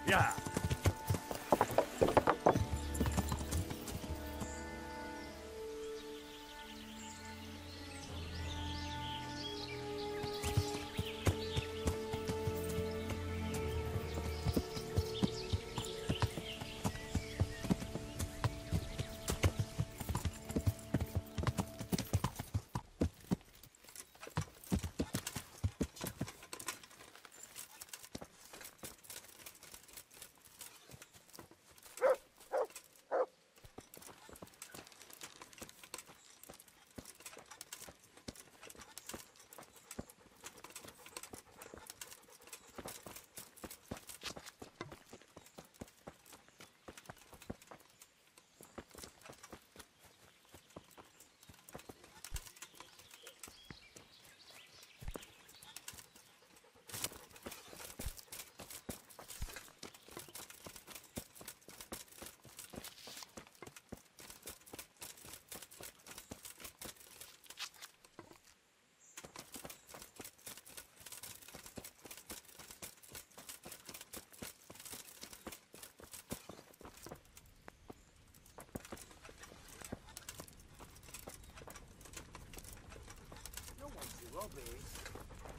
Yeah.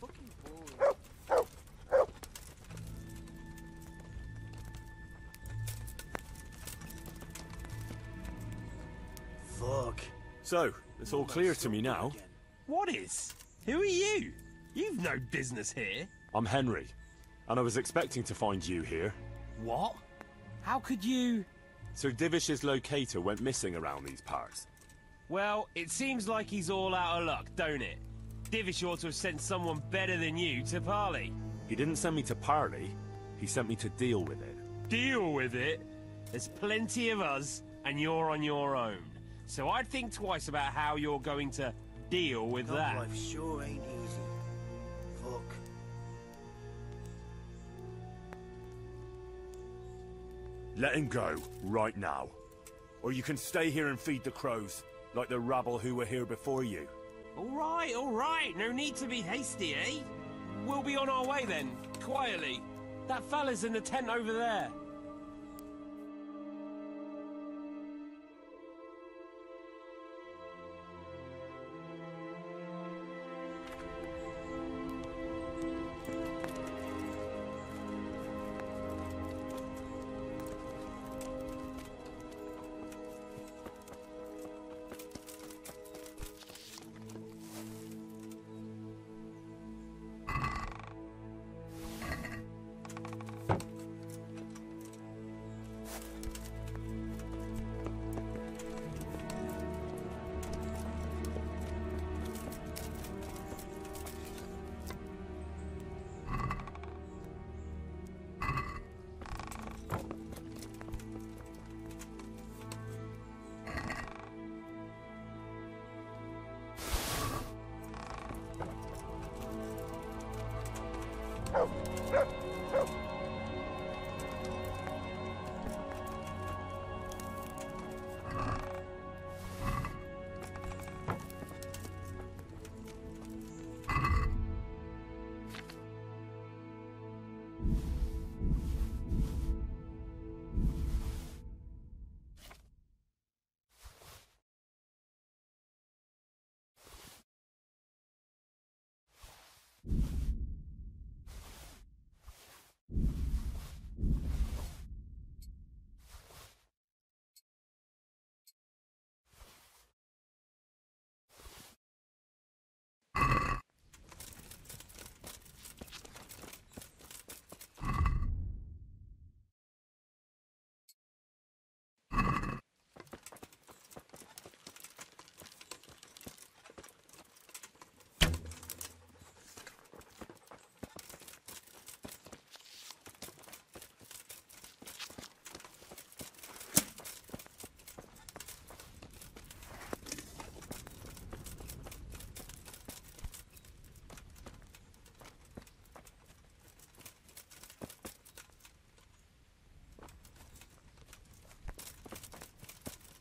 Fucking boring. Fuck. So, it's all clear to me now. What is? Who are you? You've no business here. I'm Henry, and I was expecting to find you here. What? How could you... Sir Divish's locator went missing around these parts. Well, it seems like he's all out of luck, don't it? Divish ought to have sent someone better than you to parley. He didn't send me to parley, he sent me to deal with it. Deal with it? There's plenty of us, and you're on your own. So I'd think twice about how you're going to deal with that. Life sure ain't easy. Fuck. Let him go, right now. Or you can stay here and feed the crows, like the rabble who were here before you. All right. No need to be hasty, eh? We'll be on our way then, quietly. That fella's in the tent over there.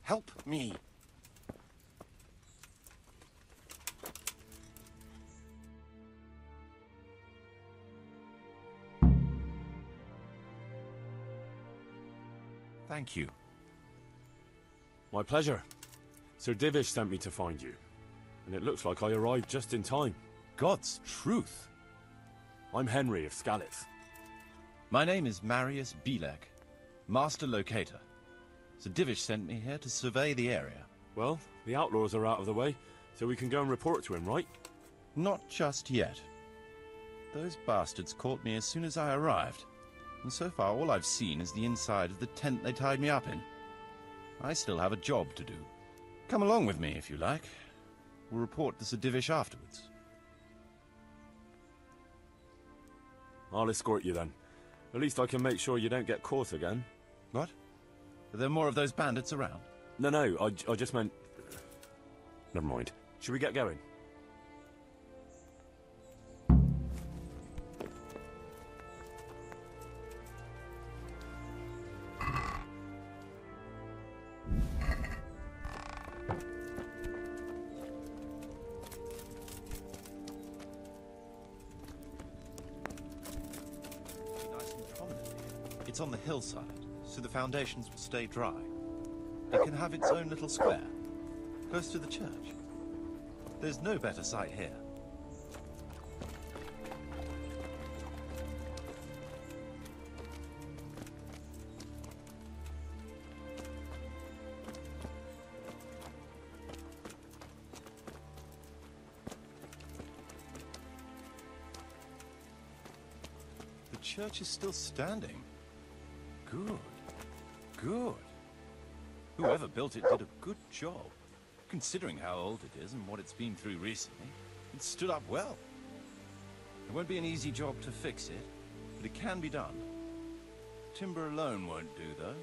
Help me. Thank you. My pleasure. Sir Divish sent me to find you, and it looks like I arrived just in time. God's truth. I'm Henry of Skalitz. My name is Marius Bilek, Master Locator. Sir Divish sent me here to survey the area. Well, the outlaws are out of the way, so we can go and report to him, right? Not just yet. Those bastards caught me as soon as I arrived, and so far all I've seen is the inside of the tent they tied me up in. I still have a job to do. Come along with me, if you like. We'll report to Sir Divish afterwards. I'll escort you then. At least I can make sure you don't get caught again. What? Are there more of those bandits around? No, I just meant... Never mind. Should we get going? It's on the hillside, so the foundations will stay dry. It can have its own little square, close to the church. There's no better site here. The church is still standing. Good. Good. Whoever built it did a good job. Considering how old it is and what it's been through recently, it stood up well. It won't be an easy job to fix it, but it can be done. Timber alone won't do, though.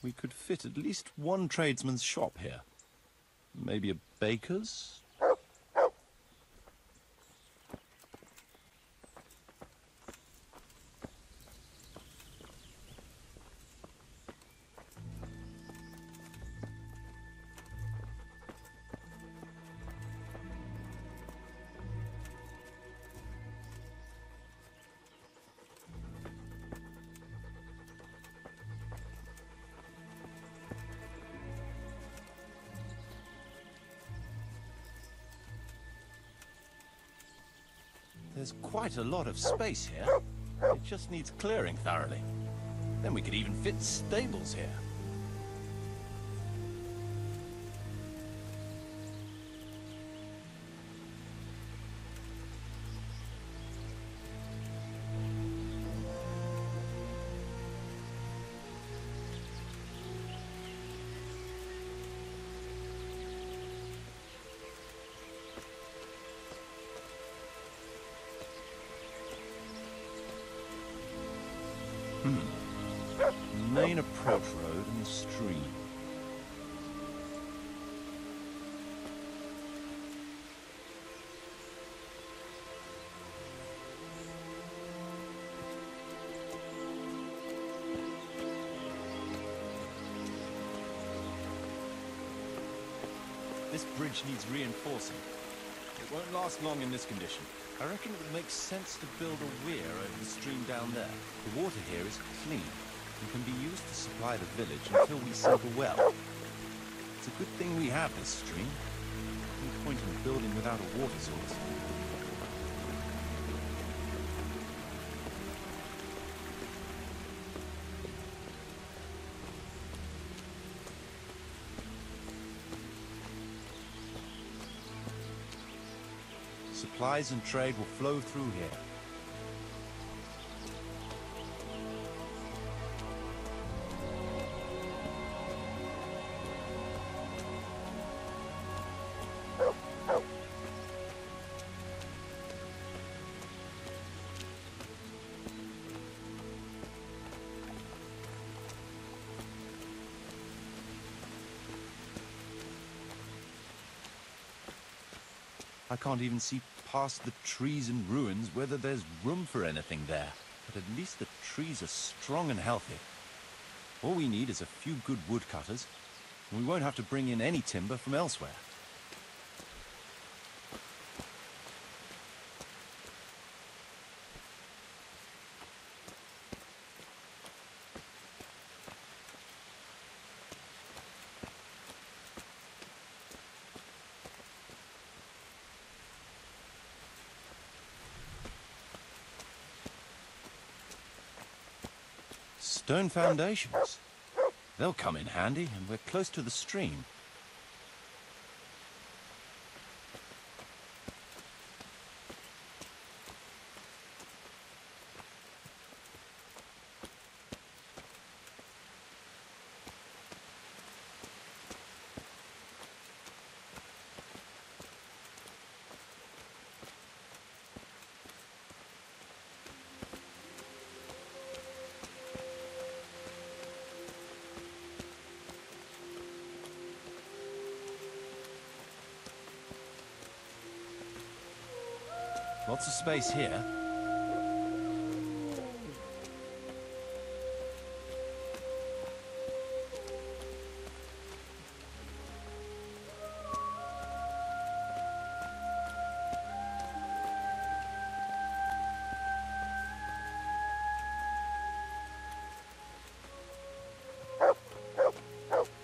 We could fit at least one tradesman's shop here. Maybe a baker's? There's quite a lot of space here. It just needs clearing thoroughly. Then we could even fit stables here. Main approach road and the stream. This bridge needs reinforcing. It won't last long in this condition. I reckon it would make sense to build a weir over the stream down there. The water here is clean and can be used to supply the village until we sink a well. It's a good thing we have this stream. No point in building without a water source. Supplies and trade will flow through here. I can't even see past the trees and ruins whether there's room for anything there. But at least the trees are strong and healthy. All we need is a few good woodcutters, and we won't have to bring in any timber from elsewhere. Stone foundations. They'll come in handy, and we're close to the stream. Lots of space here.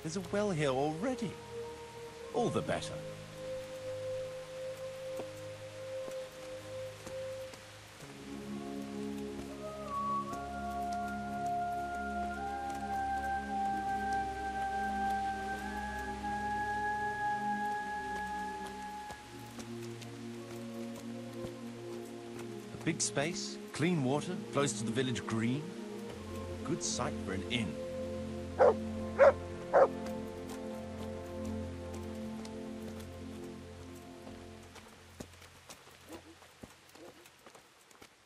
There's a well here already. All the better. Big space, clean water, close to the village green. Good site for an inn.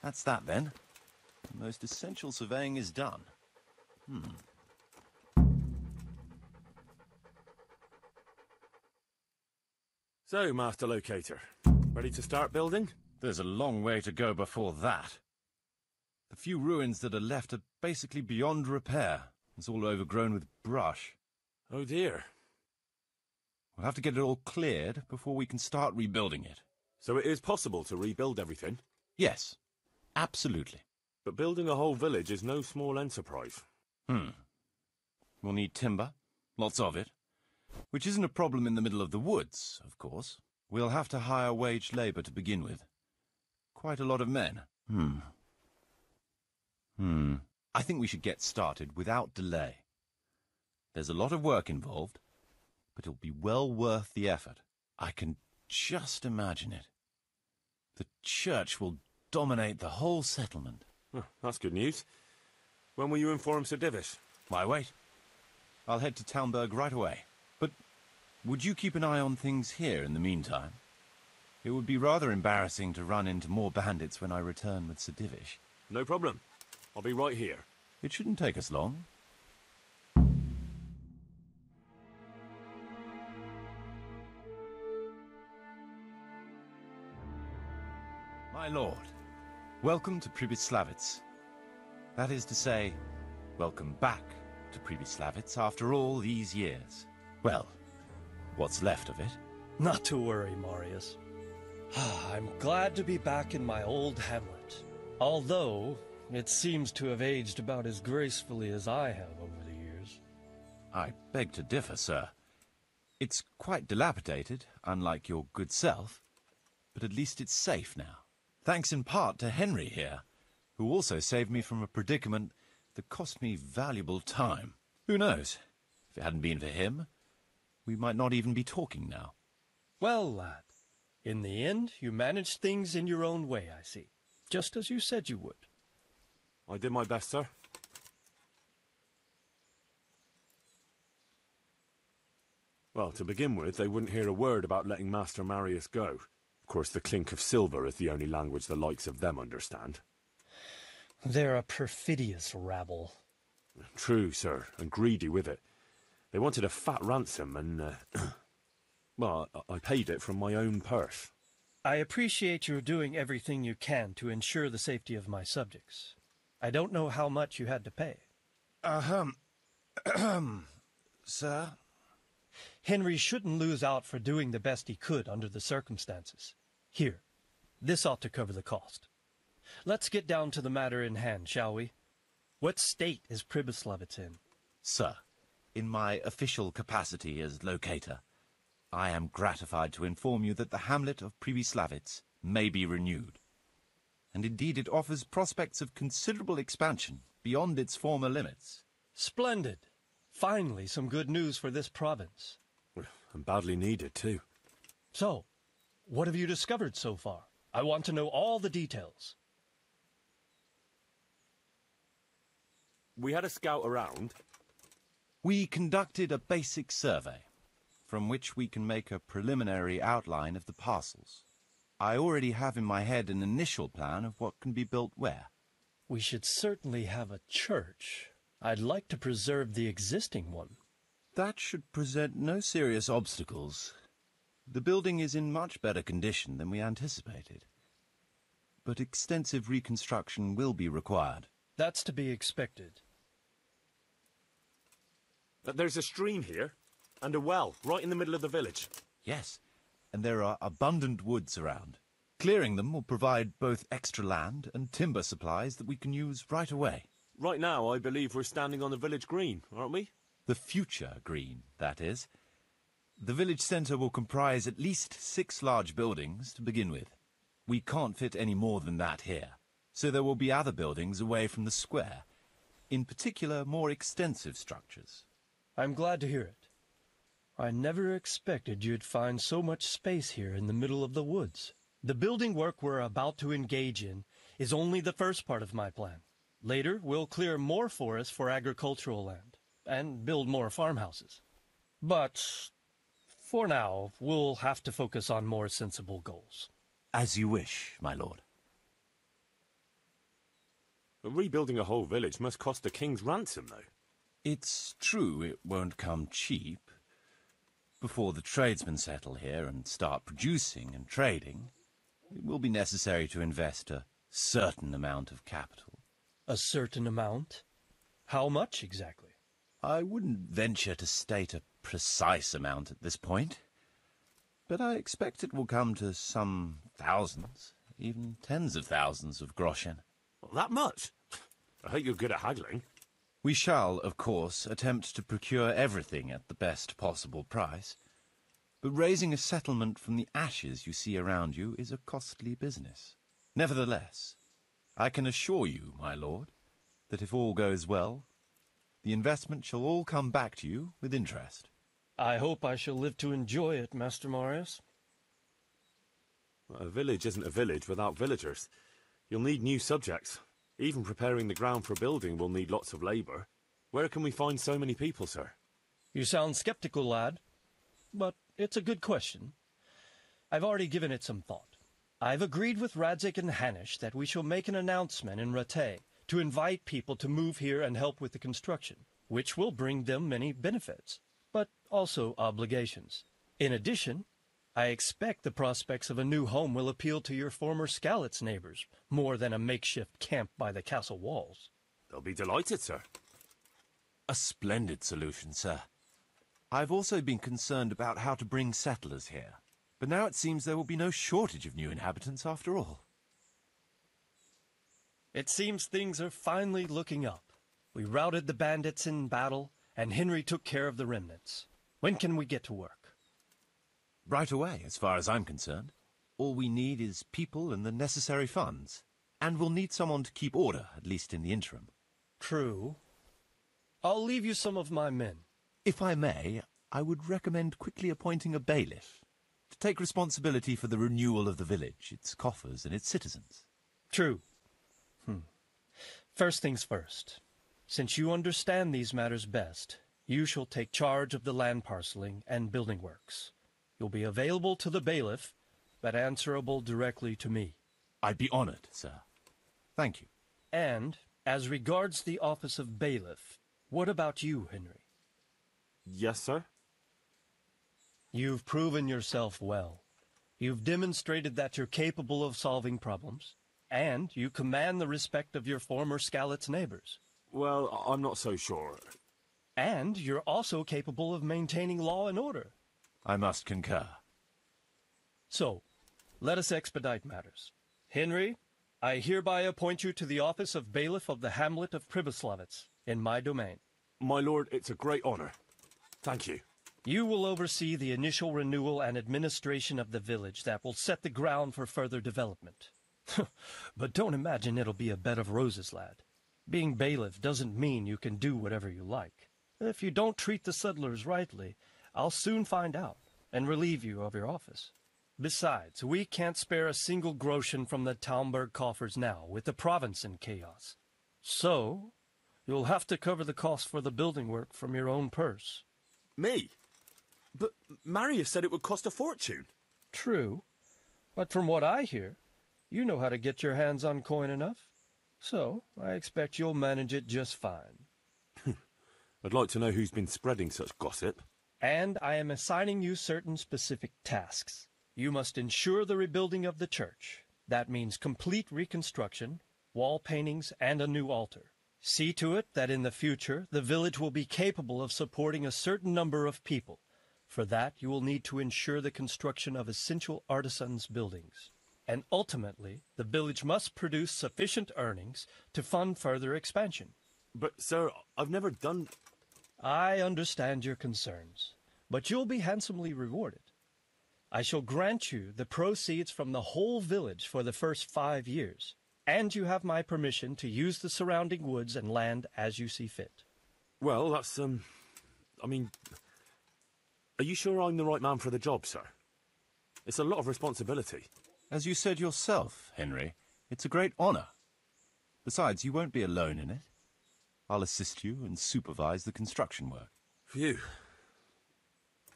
That's that then. The most essential surveying is done. So, Master Locator, ready to start building? There's a long way to go before that. The few ruins that are left are basically beyond repair. It's all overgrown with brush. Oh dear. We'll have to get it all cleared before we can start rebuilding it. So it is possible to rebuild everything? Yes, absolutely. But building a whole village is no small enterprise. We'll need timber, lots of it, which isn't a problem in the middle of the woods, of course. We'll have to hire wage labor to begin with. Quite a lot of men. I think we should get started without delay. There's a lot of work involved, but it'll be well worth the effort. I can just imagine it. The church will dominate the whole settlement. Oh, that's good news. When will you inform Sir Divish? Why wait? I'll head to Talmberg right away. But would you keep an eye on things here in the meantime? It would be rather embarrassing to run into more bandits when I return with Sir Divish. No problem. I'll be right here. It shouldn't take us long. My lord, welcome to Pribyslavitz. That is to say, welcome back to Pribyslavitz after all these years. Well, what's left of it. Not to worry, Marius. I'm glad to be back in my old hamlet. Although, it seems to have aged about as gracefully as I have over the years. I beg to differ, sir. It's quite dilapidated, unlike your good self, but at least it's safe now. Thanks in part to Henry here, who also saved me from a predicament that cost me valuable time. Who knows? If it hadn't been for him, we might not even be talking now. Well, lad, in the end, you managed things in your own way, I see. Just as you said you would. I did my best, sir. Well, to begin with, they wouldn't hear a word about letting Master Marius go. Of course, the clink of silver is the only language the likes of them understand. They're a perfidious rabble. True, sir, and greedy with it. They wanted a fat ransom, and, well, I paid it from my own purse. I appreciate your doing everything you can to ensure the safety of my subjects. I don't know how much you had to pay. Sir? Henry shouldn't lose out for doing the best he could under the circumstances. Here, this ought to cover the cost. Let's get down to the matter in hand, shall we? What state is Pribyslavitz in? Sir, in my official capacity as locator, I am gratified to inform you that the hamlet of Pribyslavitz may be renewed. And indeed it offers prospects of considerable expansion beyond its former limits. Splendid. Finally, some good news for this province. And badly needed, too. So, what have you discovered so far? I want to know all the details. We had a scout around. We conducted a basic survey, from which we can make a preliminary outline of the parcels. I already have in my head an initial plan of what can be built where. We should certainly have a church. I'd like to preserve the existing one. That should present no serious obstacles. The building is in much better condition than we anticipated. But extensive reconstruction will be required. That's to be expected. There's a stream here, and a well, right in the middle of the village. Yes, and there are abundant woods around. Clearing them will provide both extra land and timber supplies that we can use right away. Right now, I believe we're standing on the village green, aren't we? The future green, that is. The village centre will comprise at least 6 large buildings to begin with. We can't fit any more than that here, so there will be other buildings away from the square, in particular more extensive structures. I'm glad to hear it. I never expected you'd find so much space here in the middle of the woods. The building work we're about to engage in is only the first part of my plan. Later, we'll clear more forest for agricultural land and build more farmhouses. But for now, we'll have to focus on more sensible goals. As you wish, my lord. Rebuilding a whole village must cost a king's ransom, though. It's true it won't come cheap. Before the tradesmen settle here and start producing and trading, it will be necessary to invest a certain amount of capital. A certain amount? How much exactly? I wouldn't venture to state a precise amount at this point, but I expect it will come to some thousands, even tens of thousands of Groschen. Well, that much? I hope you're good at haggling. We shall, of course, attempt to procure everything at the best possible price, but raising a settlement from the ashes you see around you is a costly business. Nevertheless, I can assure you, my lord, that if all goes well, the investment shall all come back to you with interest. I hope I shall live to enjoy it, Master Marius. A village isn't a village without villagers. You'll need new subjects. Even preparing the ground for building will need lots of labour. Where can we find so many people, sir? You sound skeptical, lad. But it's a good question. I've already given it some thought. I've agreed with Radzik and Hanish that we shall make an announcement in Rattay to invite people to move here and help with the construction, which will bring them many benefits, but also obligations. In addition, I expect the prospects of a new home will appeal to your former Skalitz neighbors more than a makeshift camp by the castle walls. They'll be delighted, sir. A splendid solution, sir. I've also been concerned about how to bring settlers here, but now it seems there will be no shortage of new inhabitants after all. It seems things are finally looking up. We routed the bandits in battle, and Henry took care of the remnants. When can we get to work? Right away, as far as I'm concerned. All we need is people and the necessary funds. And we'll need someone to keep order, at least in the interim. True. I'll leave you some of my men. If I may, I would recommend quickly appointing a bailiff to take responsibility for the renewal of the village, its coffers and its citizens. True. First things first. Since you understand these matters best, you shall take charge of the land parceling and building works. You'll be available to the bailiff, but answerable directly to me. I'd be honored, sir. Thank you. And, as regards the office of bailiff, what about you, Henry? Yes, sir? You've proven yourself well. You've demonstrated that you're capable of solving problems, and you command the respect of your former Skalitz neighbors. Well, I'm not so sure. And you're also capable of maintaining law and order. I must concur. So, let us expedite matters. Henry, I hereby appoint you to the office of bailiff of the hamlet of Pribyslavitz, in my domain. My lord, it's a great honor. Thank you. You will oversee the initial renewal and administration of the village that will set the ground for further development. But don't imagine it'll be a bed of roses, lad. Being bailiff doesn't mean you can do whatever you like. If you don't treat the settlers rightly, I'll soon find out and relieve you of your office. Besides, we can't spare a single groschen from the Talmberg coffers now, with the province in chaos. So, you'll have to cover the cost for the building work from your own purse. Me? But Marius said it would cost a fortune. True, but from what I hear, you know how to get your hands on coin enough. So, I expect you'll manage it just fine. I'd like to know who's been spreading such gossip. And I am assigning you certain specific tasks. You must ensure the rebuilding of the church. That means complete reconstruction, wall paintings, and a new altar. See to it that in the future, the village will be capable of supporting a certain number of people. For that, you will need to ensure the construction of essential artisans' buildings. And ultimately, the village must produce sufficient earnings to fund further expansion. But, sir, I've never done... I understand your concerns, but you'll be handsomely rewarded. I shall grant you the proceeds from the whole village for the first 5 years, and you have my permission to use the surrounding woods and land as you see fit. Well, that's, I mean... Are you sure I'm the right man for the job, sir? It's a lot of responsibility. As you said yourself, Henry, it's a great honor. Besides, you won't be alone in it. I'll assist you and supervise the construction work. Phew.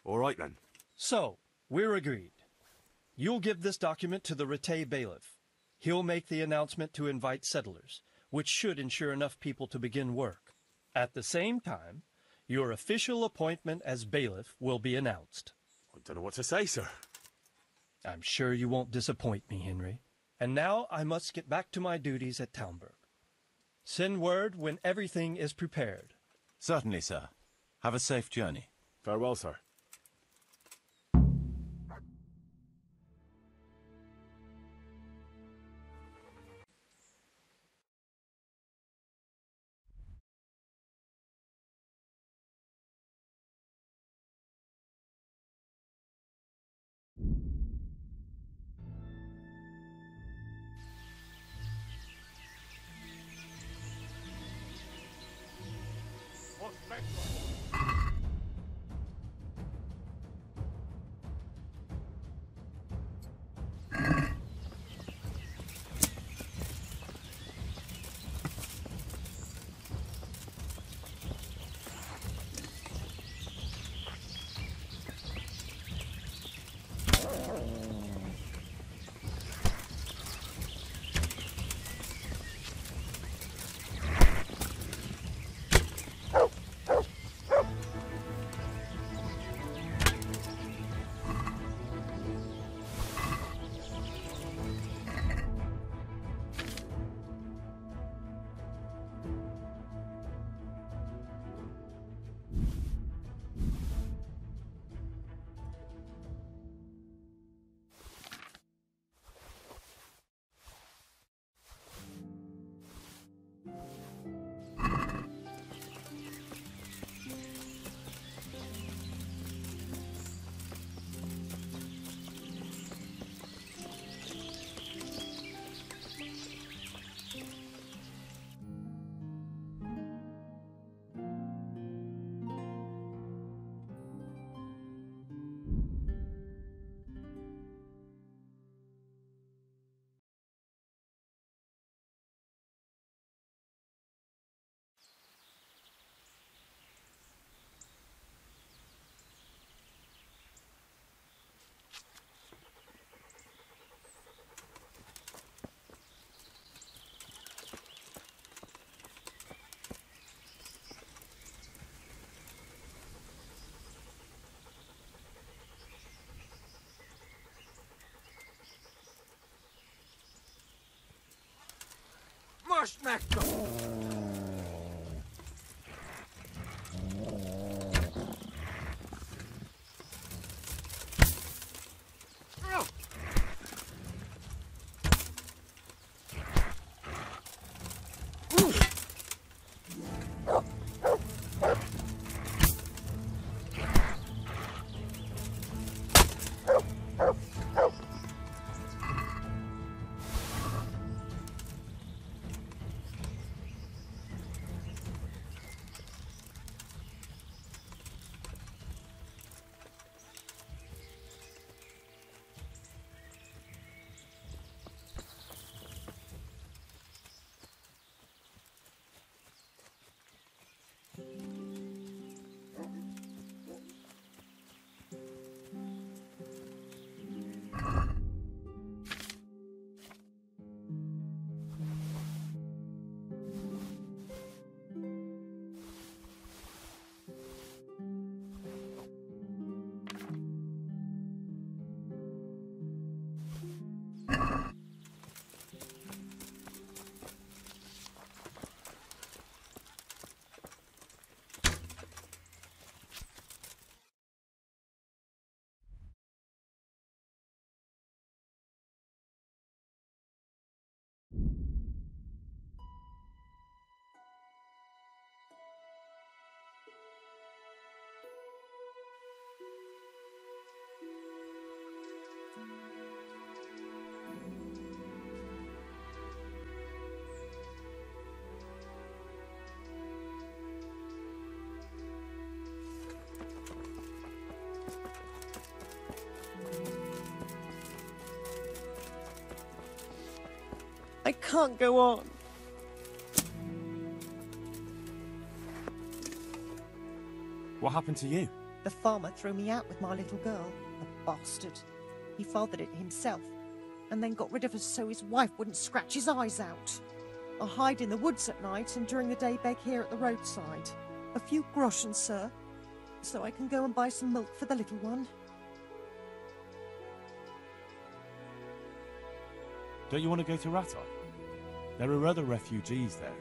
All right, then. So, we're agreed. You'll give this document to the Rattay bailiff. He'll make the announcement to invite settlers, which should ensure enough people to begin work. At the same time, your official appointment as bailiff will be announced. I don't know what to say, sir. I'm sure you won't disappoint me, Henry. And now I must get back to my duties at Talmberg. Send word when everything is prepared. Certainly, sir. Have a safe journey. Farewell, sir. Arschmecker! I can't go on. What happened to you? The farmer threw me out with my little girl. The bastard. He fathered it himself, and then got rid of us so his wife wouldn't scratch his eyes out. I hide in the woods at night, and during the day beg here at the roadside. A few groschen, sir, so I can go and buy some milk for the little one. Don't you want to go to Rattay? There are other refugees there.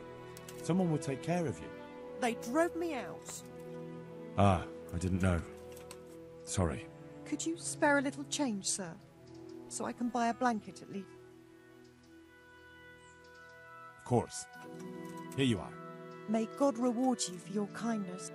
Someone would take care of you. They drove me out. Ah, I didn't know. Sorry. Could you spare a little change, sir, so I can buy a blanket at least? Of course. Here you are. May God reward you for your kindness.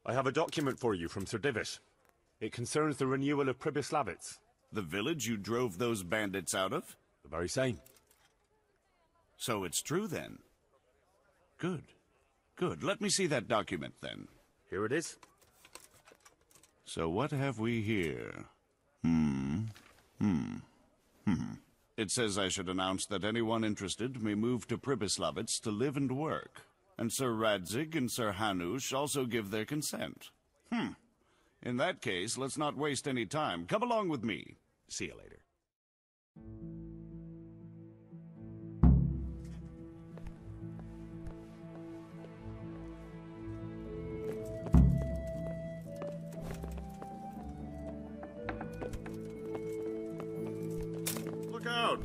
I have a document for you from Sir Divish. It concerns the renewal of Pribyslavitz. The village you drove those bandits out of? The very same. So it's true, then? Good. Good. Let me see that document, then. Here it is. So what have we here? It says I should announce that anyone interested may move to Pribyslavitz to live and work. And Sir Radzig and Sir Hanush also give their consent. In that case, let's not waste any time. Come along with me. See you later. Look out!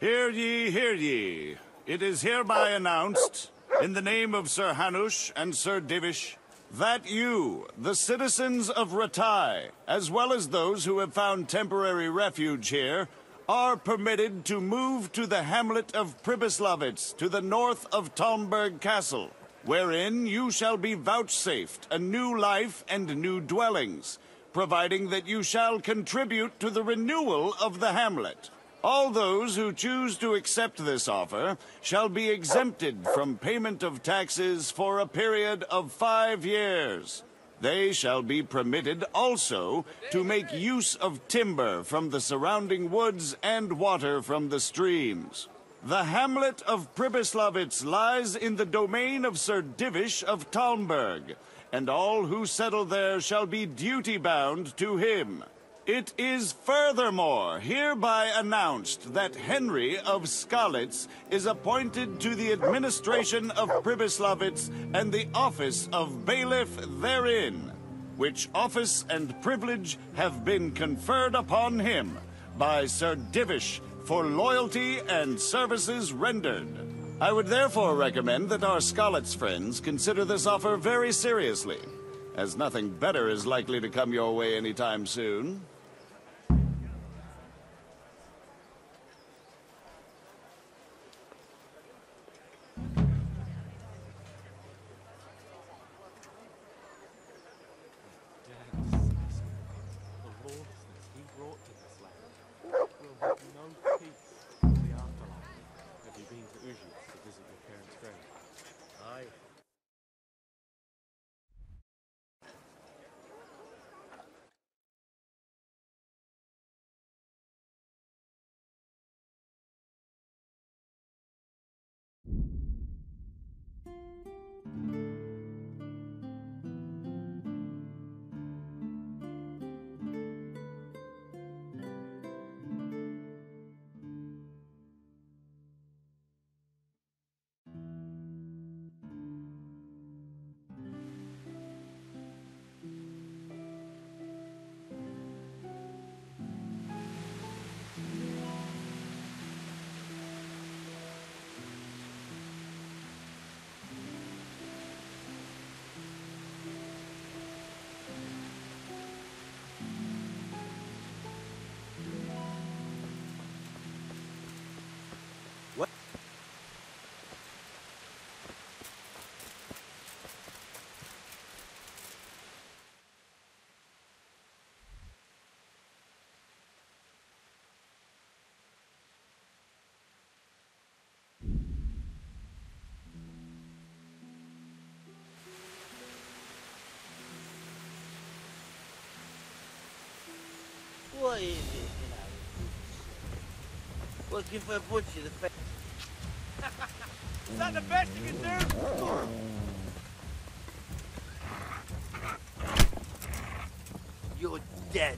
Hear ye, hear ye. It is hereby announced, in the name of Sir Hanush and Sir Divish, that you, the citizens of Rattay, as well as those who have found temporary refuge here, are permitted to move to the hamlet of Pribyslavitz, to the north of Talmberg Castle, wherein you shall be vouchsafed a new life and new dwellings, providing that you shall contribute to the renewal of the hamlet. All those who choose to accept this offer shall be exempted from payment of taxes for a period of 5 years. They shall be permitted also to make use of timber from the surrounding woods and water from the streams. The hamlet of Pribyslavitz lies in the domain of Sir Divish of Talmberg, and all who settle there shall be duty-bound to him. It is furthermore hereby announced that Henry of Skalitz is appointed to the administration of Pribyslavitz and the office of bailiff therein. which office and privilege have been conferred upon him by Sir Divish for loyalty and services rendered. I would therefore recommend that our Scarlet's friends consider this offer very seriously, as nothing better is likely to come your way anytime soon. What is it, Looking for a butcher the face. Is that the best you can do? You're dead.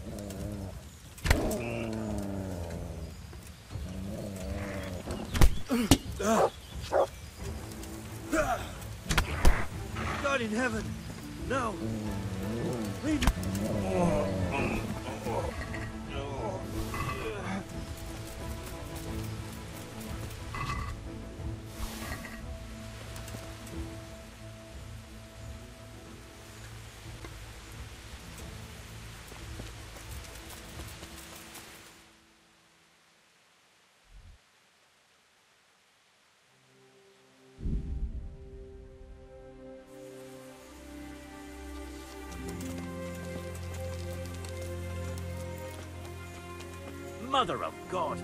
God in heaven, no. Leave me. Mother of God!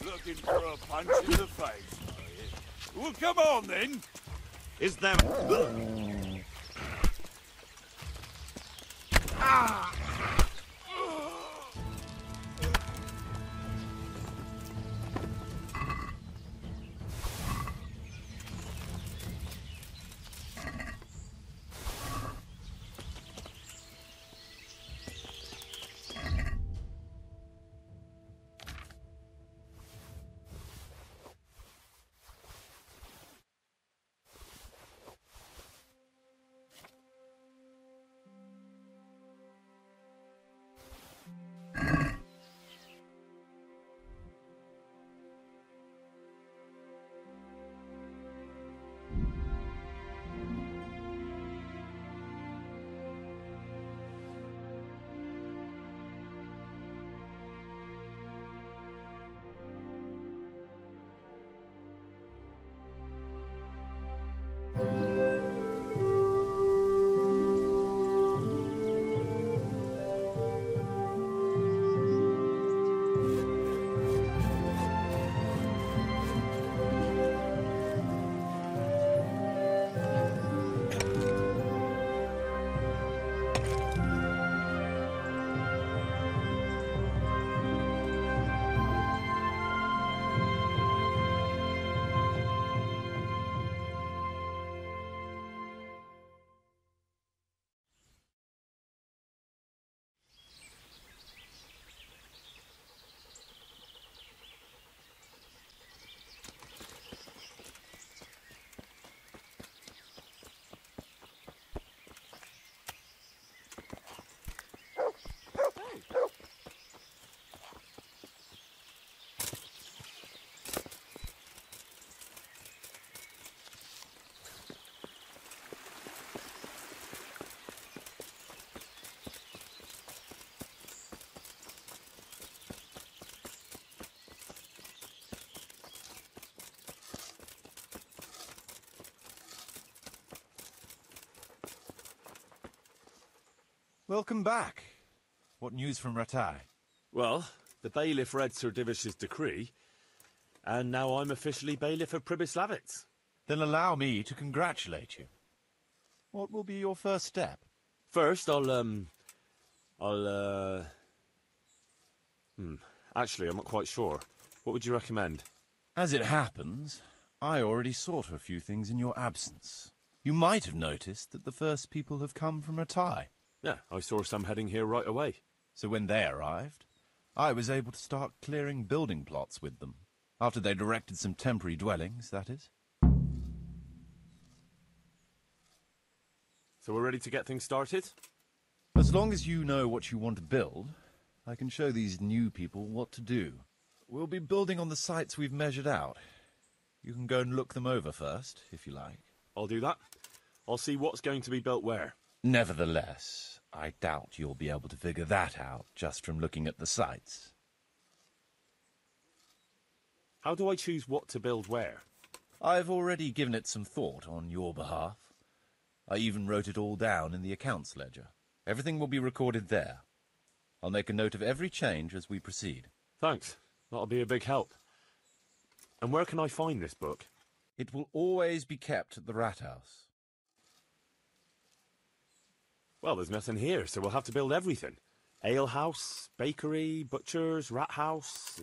Looking for a punch in the face, are you? Well, come on then. Is them... Welcome back. What news from Rattay? Well, the bailiff read Sir Divish's decree, and now I'm officially bailiff of Pribyslavitz. Then allow me to congratulate you. What will be your first step? First, actually, I'm not quite sure. What would you recommend? As it happens, I already saw to a few things in your absence. You might have noticed that the first people have come from Rattay. Yeah, I saw some heading here right away. So when they arrived, I was able to start clearing building plots with them. After they'd erected some temporary dwellings, that is. So we're ready to get things started? As long as you know what you want to build, I can show these new people what to do. We'll be building on the sites we've measured out. You can go and look them over first, if you like. I'll do that. I'll see what's going to be built where. Nevertheless, I doubt you'll be able to figure that out just from looking at the sites. How do I choose what to build where? I've already given it some thought on your behalf. I even wrote it all down in the accounts ledger. Everything will be recorded there. I'll make a note of every change as we proceed. Thanks. That'll be a big help. And where can I find this book? It will always be kept at the Rat House. Well, there's nothing here, so we'll have to build everything. Ale house, bakery, butchers, rat house.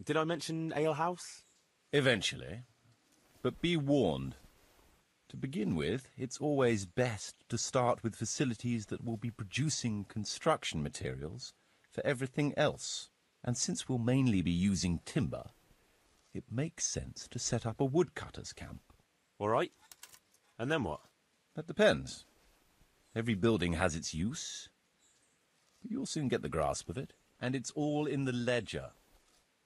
Did I mention ale house? Eventually. But be warned. To begin with, it's always best to start with facilities that will be producing construction materials for everything else. And since we'll mainly be using timber, it makes sense to set up a woodcutter's camp. All right. And then what? That depends. Every building has its use, but you'll soon get the grasp of it, and it's all in the ledger.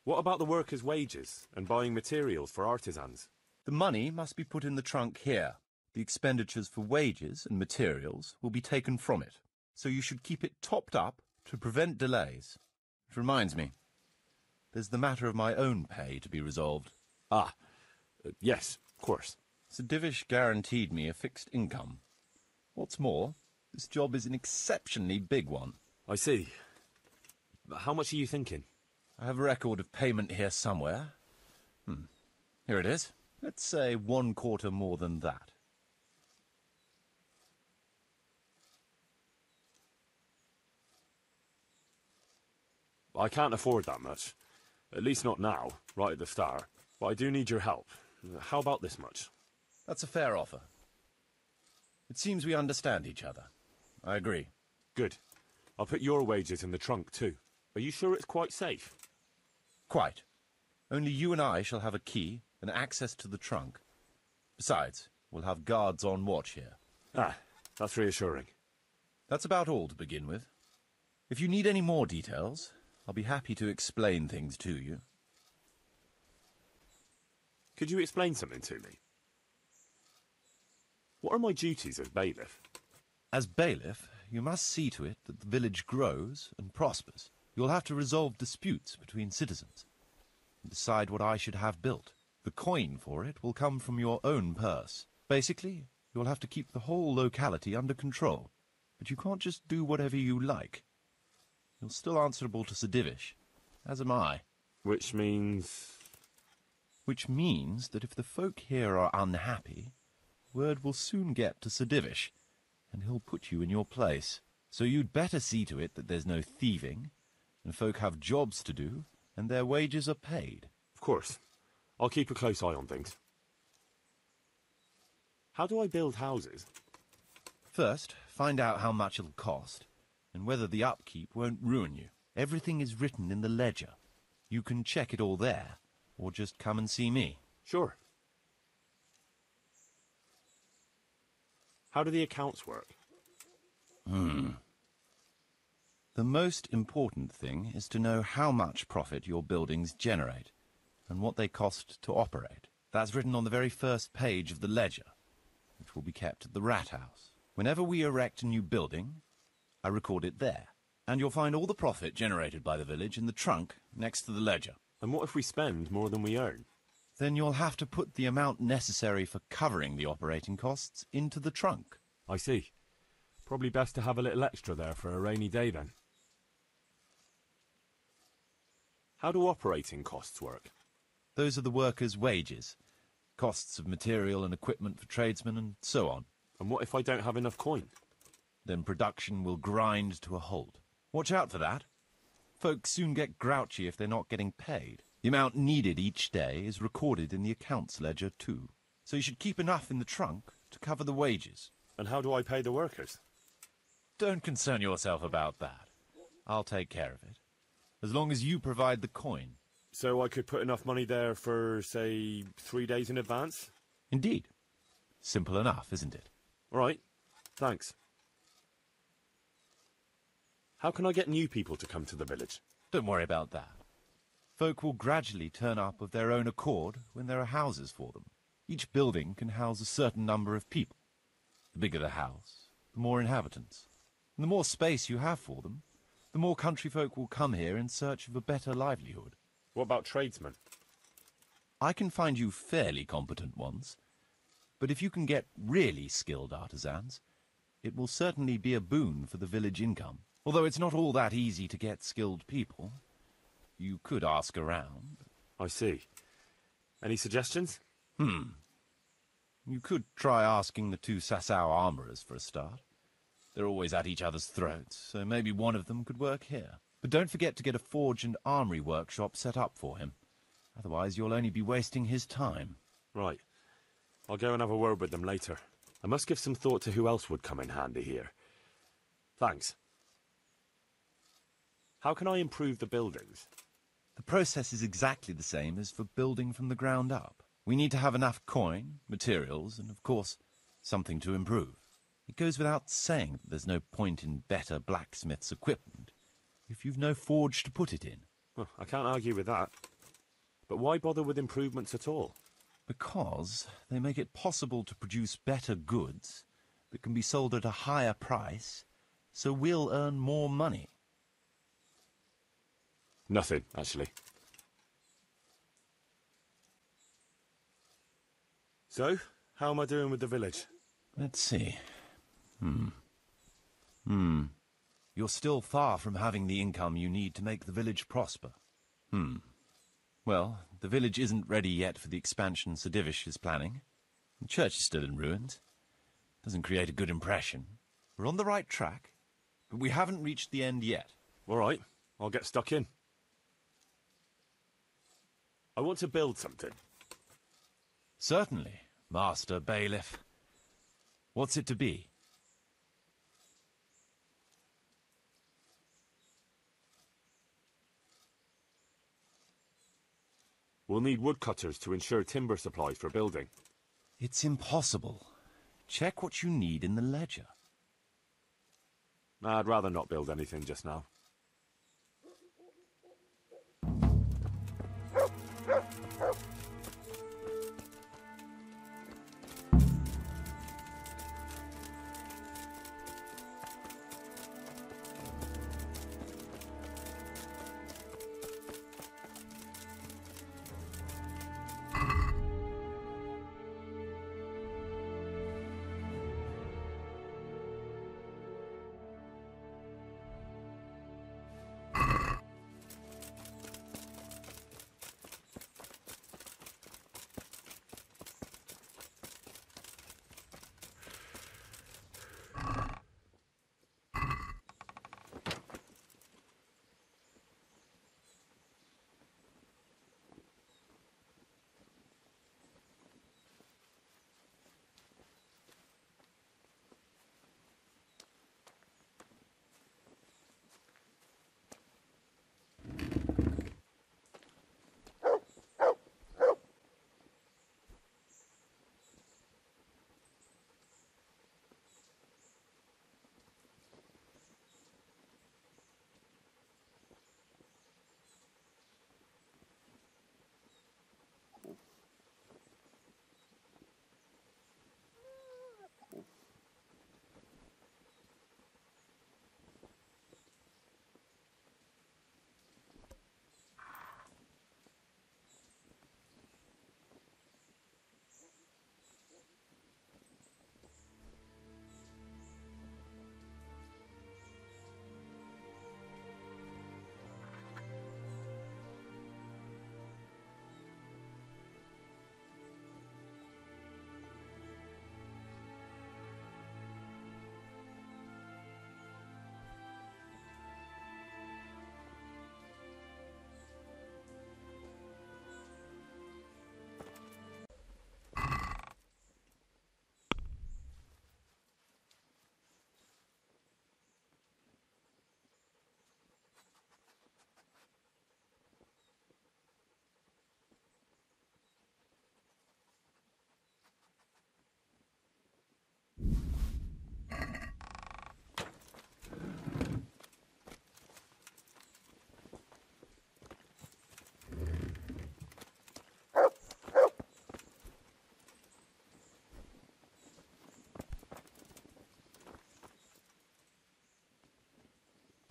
What about the workers' wages and buying materials for artisans? The money must be put in the trunk here. The expenditures for wages and materials will be taken from it, so you should keep it topped up to prevent delays. Which reminds me, there's the matter of my own pay to be resolved. Yes, of course. Sir Divish guaranteed me a fixed income. What's more, this job is an exceptionally big one. I see. How much are you thinking? I have a record of payment here somewhere. Here it is. Let's say 1/4 more than that. I can't afford that much. At least not now, right at the start. But I do need your help. How about this much? That's a fair offer. It seems we understand each other. I agree. Good. I'll put your wages in the trunk too. Are you sure it's quite safe? Quite. Only you and I shall have a key and access to the trunk. Besides, we'll have guards on watch here. Ah, that's reassuring. That's about all to begin with. If you need any more details, I'll be happy to explain things to you. Could you explain something to me? What are my duties as bailiff? As bailiff, you must see to it that the village grows and prospers. You'll have to resolve disputes between citizens and decide what I should have built. The coin for it will come from your own purse. Basically, you'll have to keep the whole locality under control. But you can't just do whatever you like. You're still answerable to Sir Divish, as am I. Which means... Which means that if the folk here are unhappy, word will soon get to Sir Divish, and he'll put you in your place. So you'd better see to it that there's no thieving, and folk have jobs to do, and their wages are paid. Of course. I'll keep a close eye on things. How do I build houses? First, find out how much it'll cost, and whether the upkeep won't ruin you. Everything is written in the ledger. You can check it all there, or just come and see me. Sure. How do the accounts work? The most important thing is to know how much profit your buildings generate, and what they cost to operate. That's written on the very first page of the ledger, which will be kept at the Rat House. Whenever we erect a new building, I record it there, and you'll find all the profit generated by the village in the trunk next to the ledger. And what if we spend more than we earn? Then you'll have to put the amount necessary for covering the operating costs into the trunk. I see. Probably best to have a little extra there for a rainy day then. How do operating costs work? Those are the workers' wages, costs of material and equipment for tradesmen, and so on. And what if I don't have enough coin? Then production will grind to a halt. Watch out for that. Folks soon get grouchy if they're not getting paid. The amount needed each day is recorded in the accounts ledger too. So you should keep enough in the trunk to cover the wages. And how do I pay the workers? Don't concern yourself about that. I'll take care of it. As long as you provide the coin. So I could put enough money there for, say, 3 days in advance? Indeed. Simple enough, isn't it? All right. Thanks. How can I get new people to come to the village? Don't worry about that. Folk will gradually turn up of their own accord when there are houses for them. Each building can house a certain number of people. The bigger the house, the more inhabitants. And the more space you have for them, the more country folk will come here in search of a better livelihood. What about tradesmen? I can find you fairly competent ones, but if you can get really skilled artisans, it will certainly be a boon for the village income. Although it's not all that easy to get skilled people. You could ask around. I see. Any suggestions? You could try asking the 2 Sasau armourers for a start. They're always at each other's throats, so maybe one of them could work here. But don't forget to get a forge and armoury workshop set up for him. Otherwise you'll only be wasting his time. Right. I'll go and have a word with them later. I must give some thought to who else would come in handy here. Thanks. How can I improve the buildings? The process is exactly the same as for building from the ground up. We need to have enough coin, materials, and of course, something to improve. It goes without saying that there's no point in better blacksmith's equipment if you've no forge to put it in. Well, I can't argue with that. But why bother with improvements at all? Because they make it possible to produce better goods that can be sold at a higher price, so we'll earn more money. Nothing, actually. So, how am I doing with the village? Let's see. You're still far from having the income you need to make the village prosper. Well, the village isn't ready yet for the expansion Sir Divish is planning. The church is still in ruins. Doesn't create a good impression. We're on the right track, but we haven't reached the end yet. All right, I'll get stuck in. I want to build something. Certainly, Master Bailiff. What's it to be? We'll need woodcutters to ensure timber supplies for building. It's impossible. Check what you need in the ledger. I'd rather not build anything just now.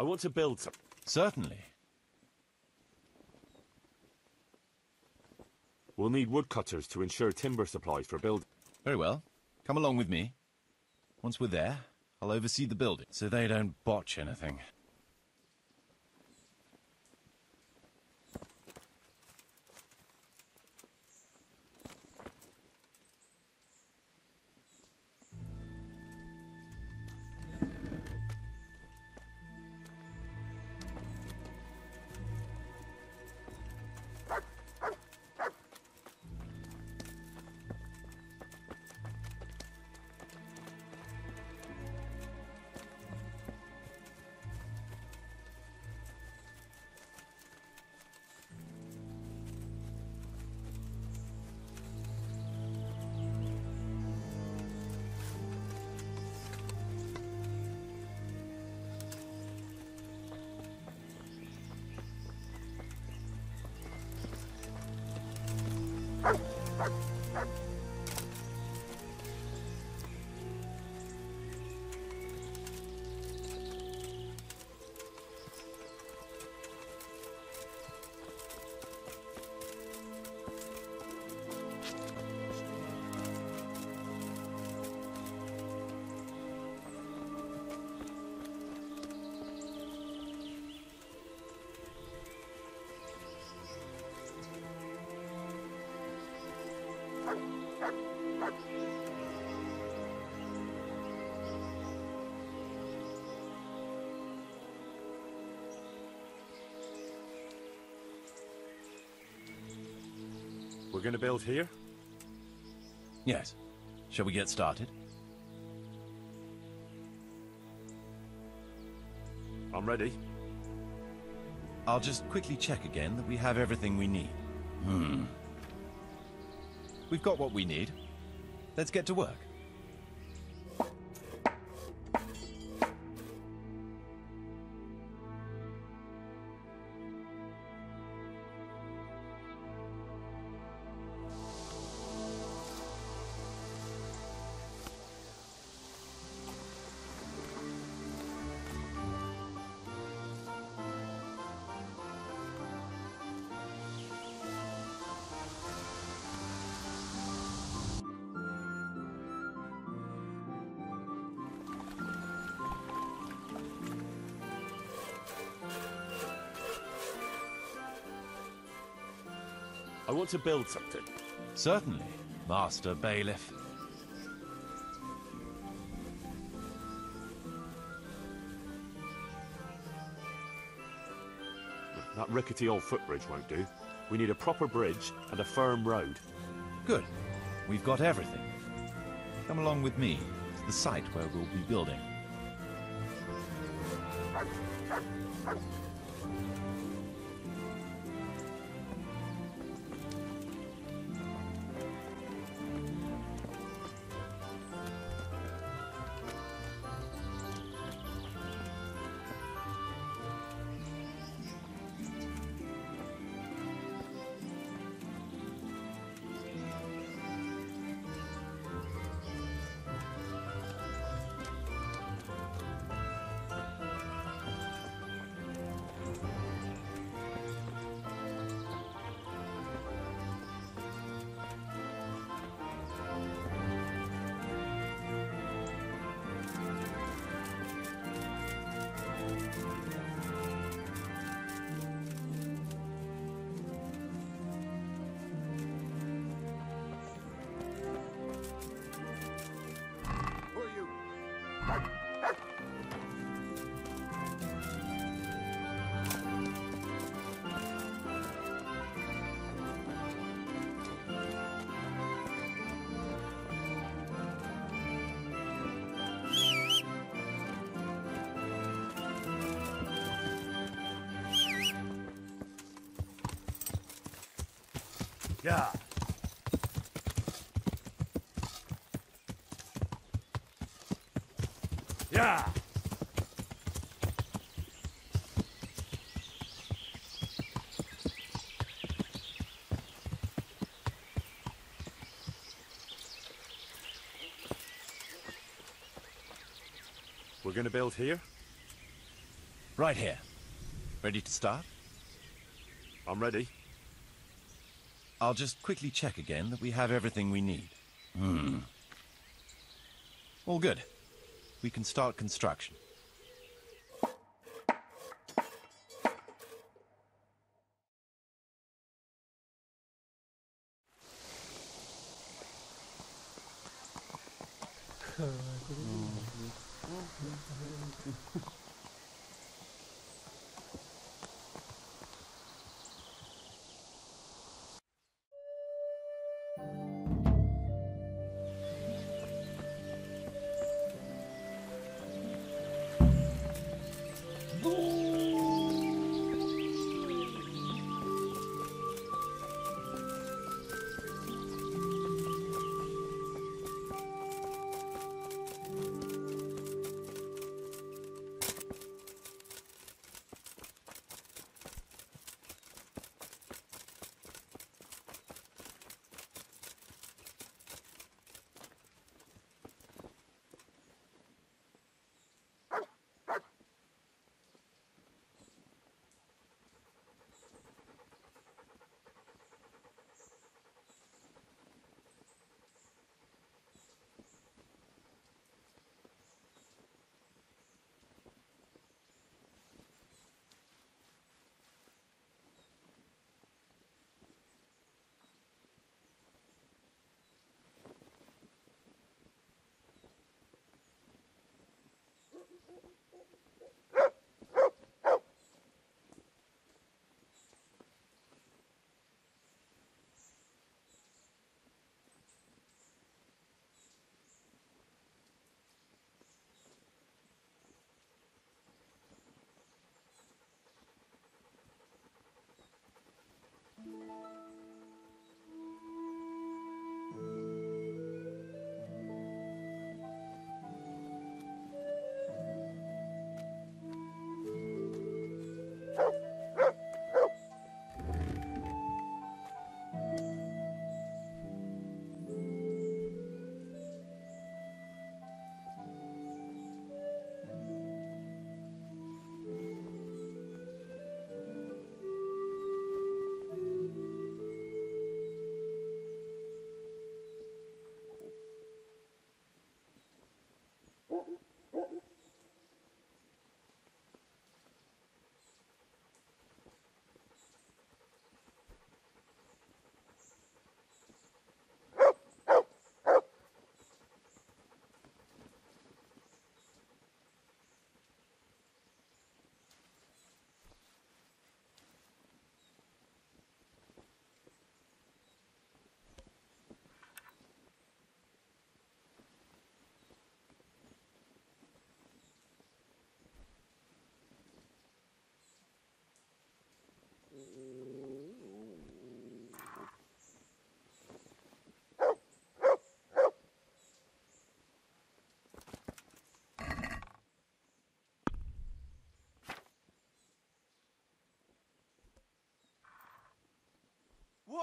I want to build some. Certainly. We'll need woodcutters to ensure timber supplies for building. Very well. Come along with me. Once we're there, I'll oversee the building, so they don't botch anything. We're gonna build here? Yes. Shall we get started? I'm ready. I'll just quickly check again that we have everything we need. We've got what we need. Let's get to work. I want to build something. Certainly, Master Bailiff. That rickety old footbridge won't do. We need a proper bridge and a firm road. Good. We've got everything. Come along with me to the site where we'll be building. Yeah. Yeah. We're gonna build here? Right here. Ready to start? I'm ready. I'll just quickly check again that we have everything we need. All good. We can start construction.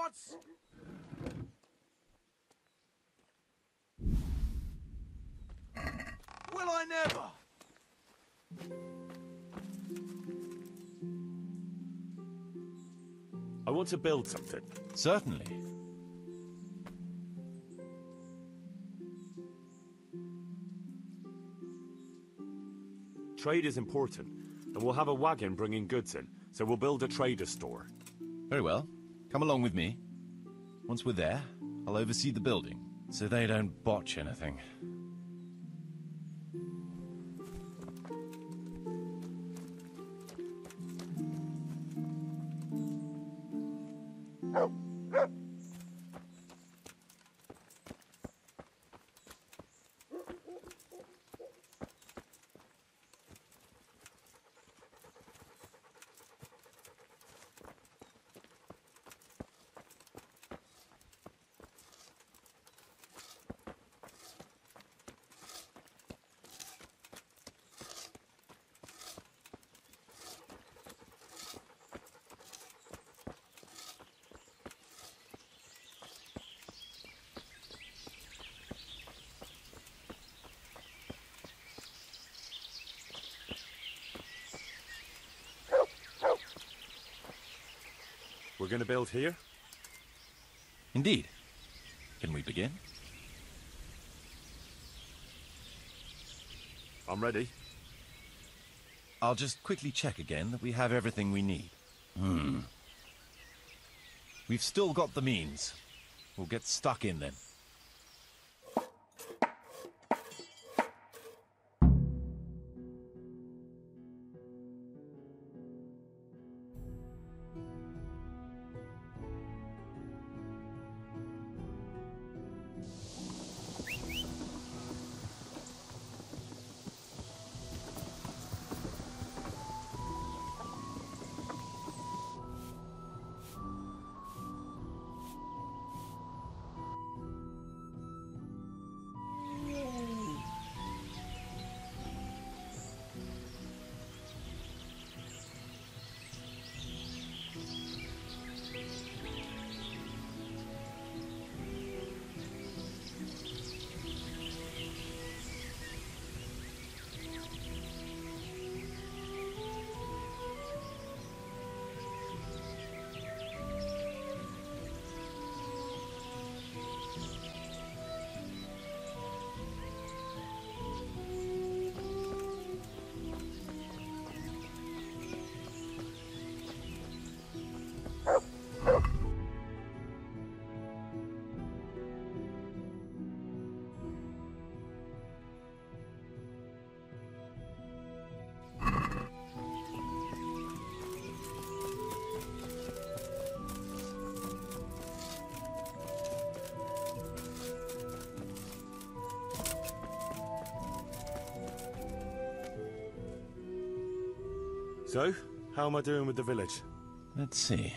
What's... Will I never? I want to build something. Certainly. Trade is important, and we'll have a wagon bringing goods in, so we'll build a trader store. Very well. Come along with me. Once we're there, I'll oversee the building, so they don't botch anything. We're going to build here? Indeed. Can we begin? I'm ready. I'll just quickly check again that we have everything we need. We've still got the means. We'll get stuck in then. So, how am I doing with the village? Let's see.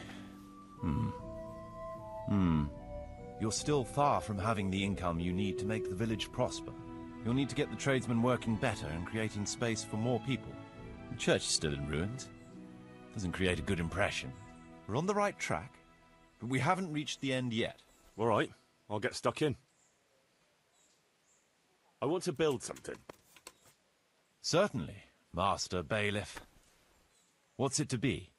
You're still far from having the income you need to make the village prosper. You'll need to get the tradesmen working better and creating space for more people. The church is still in ruins. Doesn't create a good impression. We're on the right track, but we haven't reached the end yet. All right, I'll get stuck in. I want to build something. Certainly, Master Bailiff. What's it to be?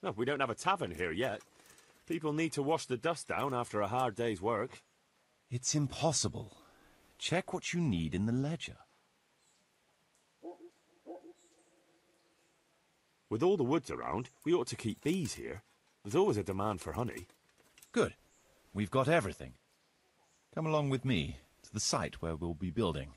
No, we don't have a tavern here yet. People need to wash the dust down after a hard day's work. It's impossible. Check what you need in the ledger. With all the woods around, we ought to keep bees here. There's always a demand for honey. Good. We've got everything. Come along with me to the site where we'll be building.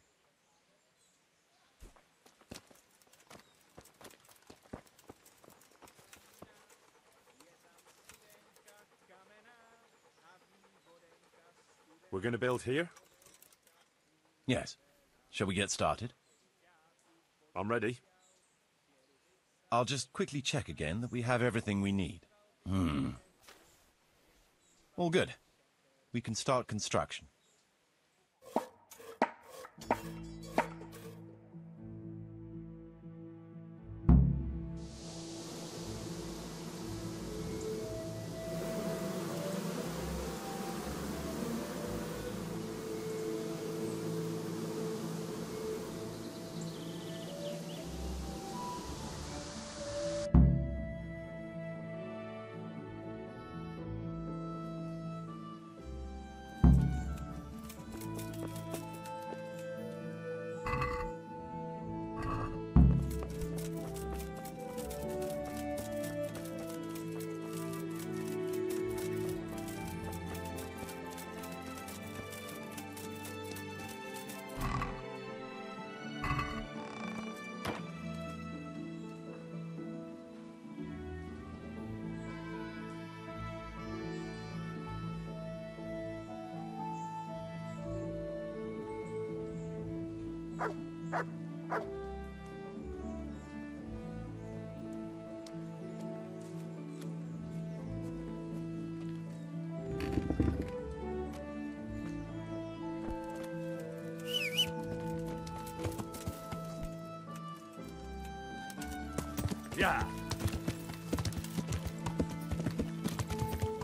We're going to build here? Yes. Shall we get started? I'm ready. I'll just quickly check again that we have everything we need. All good. We can start construction. Yeah.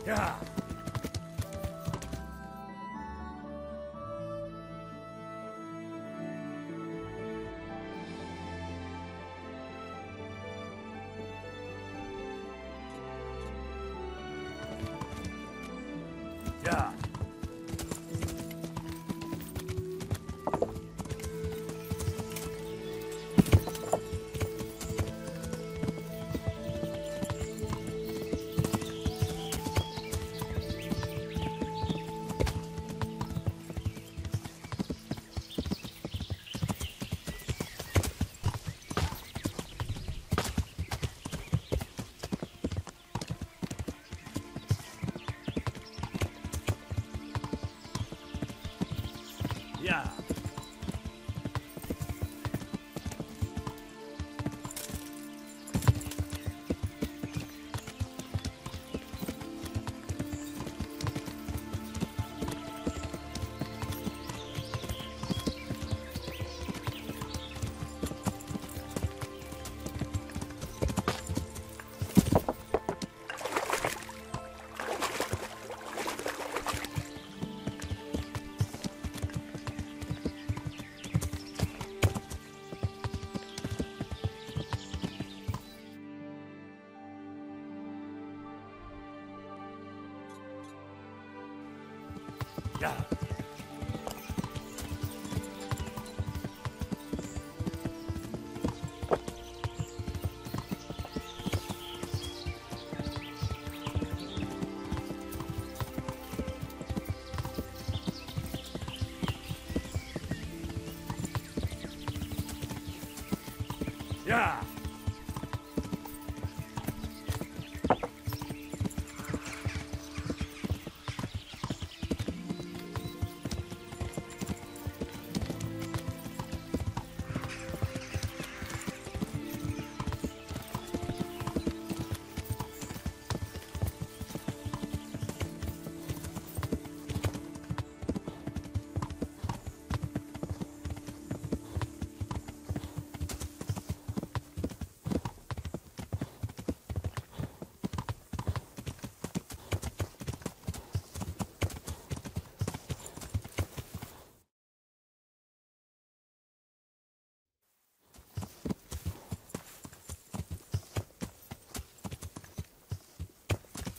Yeah. Yeah. Yeah. Yeah. Yeah.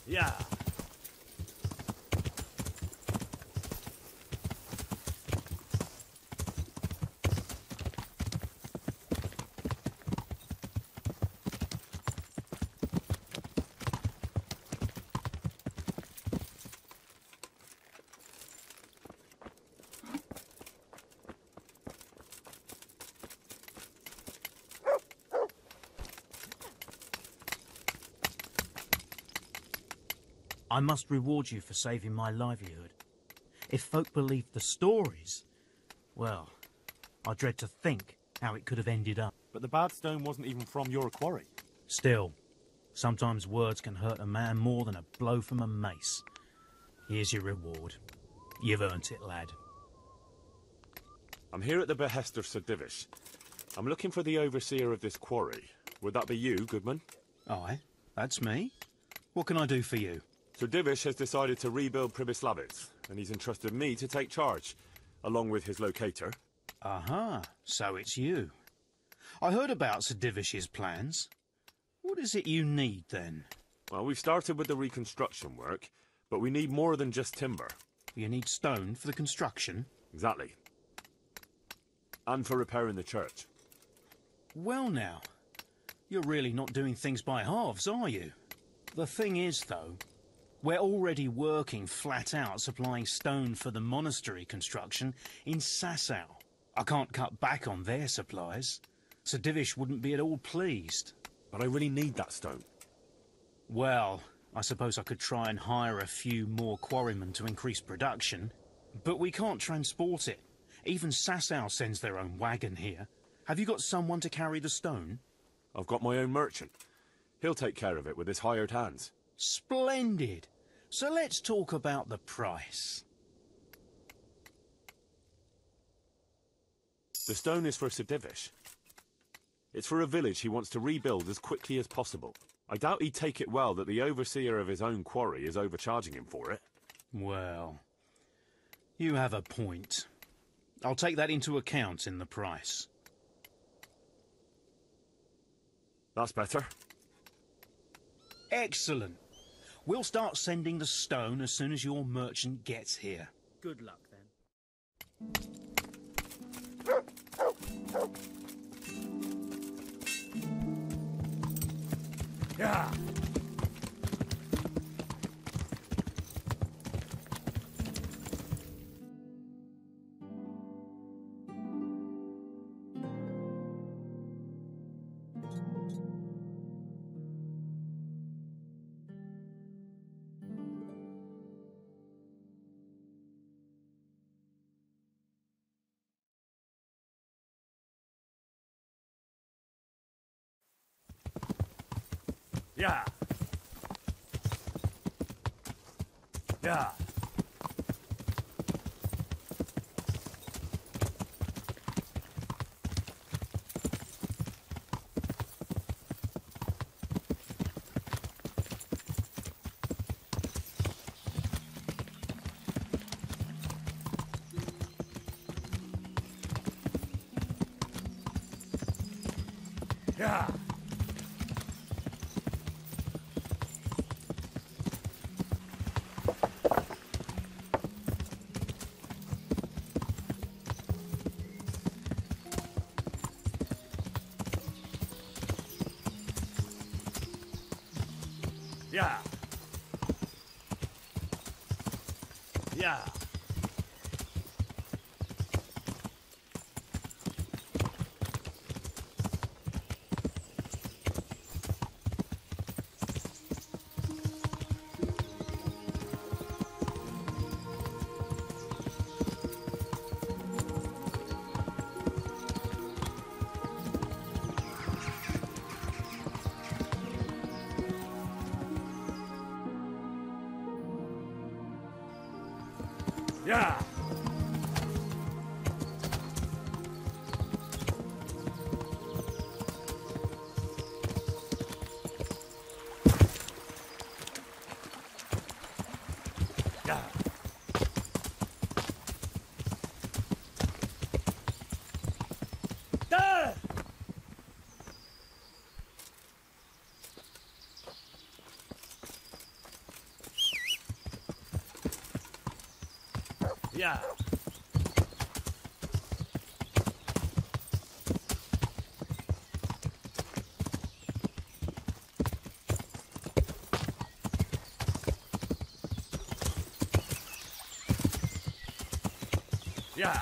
Yeah. I must reward you for saving my livelihood. If folk believed the stories, well, I dread to think how it could have ended up. But the bad stone wasn't even from your quarry. Still, sometimes words can hurt a man more than a blow from a mace. Here's your reward. You've earned it, lad. I'm here at the behest of Sir Divish. I'm looking for the overseer of this quarry. Would that be you, Goodman? Aye, that's me. What can I do for you? Sir Divish has decided to rebuild Pribyslavitz, and he's entrusted me to take charge, along with his locator. Aha, so it's you. I heard about Sir Divish's plans. What is it you need, then? Well, we've started with the reconstruction work, but we need more than just timber. You need stone for the construction? Exactly. And for repairing the church. Well now, you're really not doing things by halves, are you? The thing is, though, we're already working flat out supplying stone for the monastery construction in Sasau. I can't cut back on their supplies. Sir Divish wouldn't be at all pleased. But I really need that stone. Well, I suppose I could try and hire a few more quarrymen to increase production. But we can't transport it. Even Sasau sends their own wagon here. Have you got someone to carry the stone? I've got my own merchant. He'll take care of it with his hired hands. Splendid. So let's talk about the price. The stone is for Sir Divish. It's for a village he wants to rebuild as quickly as possible. I doubt he'd take it well that the overseer of his own quarry is overcharging him for it. Well, you have a point. I'll take that into account in the price. That's better. Excellent. We'll start sending the stone as soon as your merchant gets here. Good luck, then. Yeah. Yeah. Yeah. Yeah. Yeah. Yeah. Yeah. Yeah. Ah! Yeah. Yeah.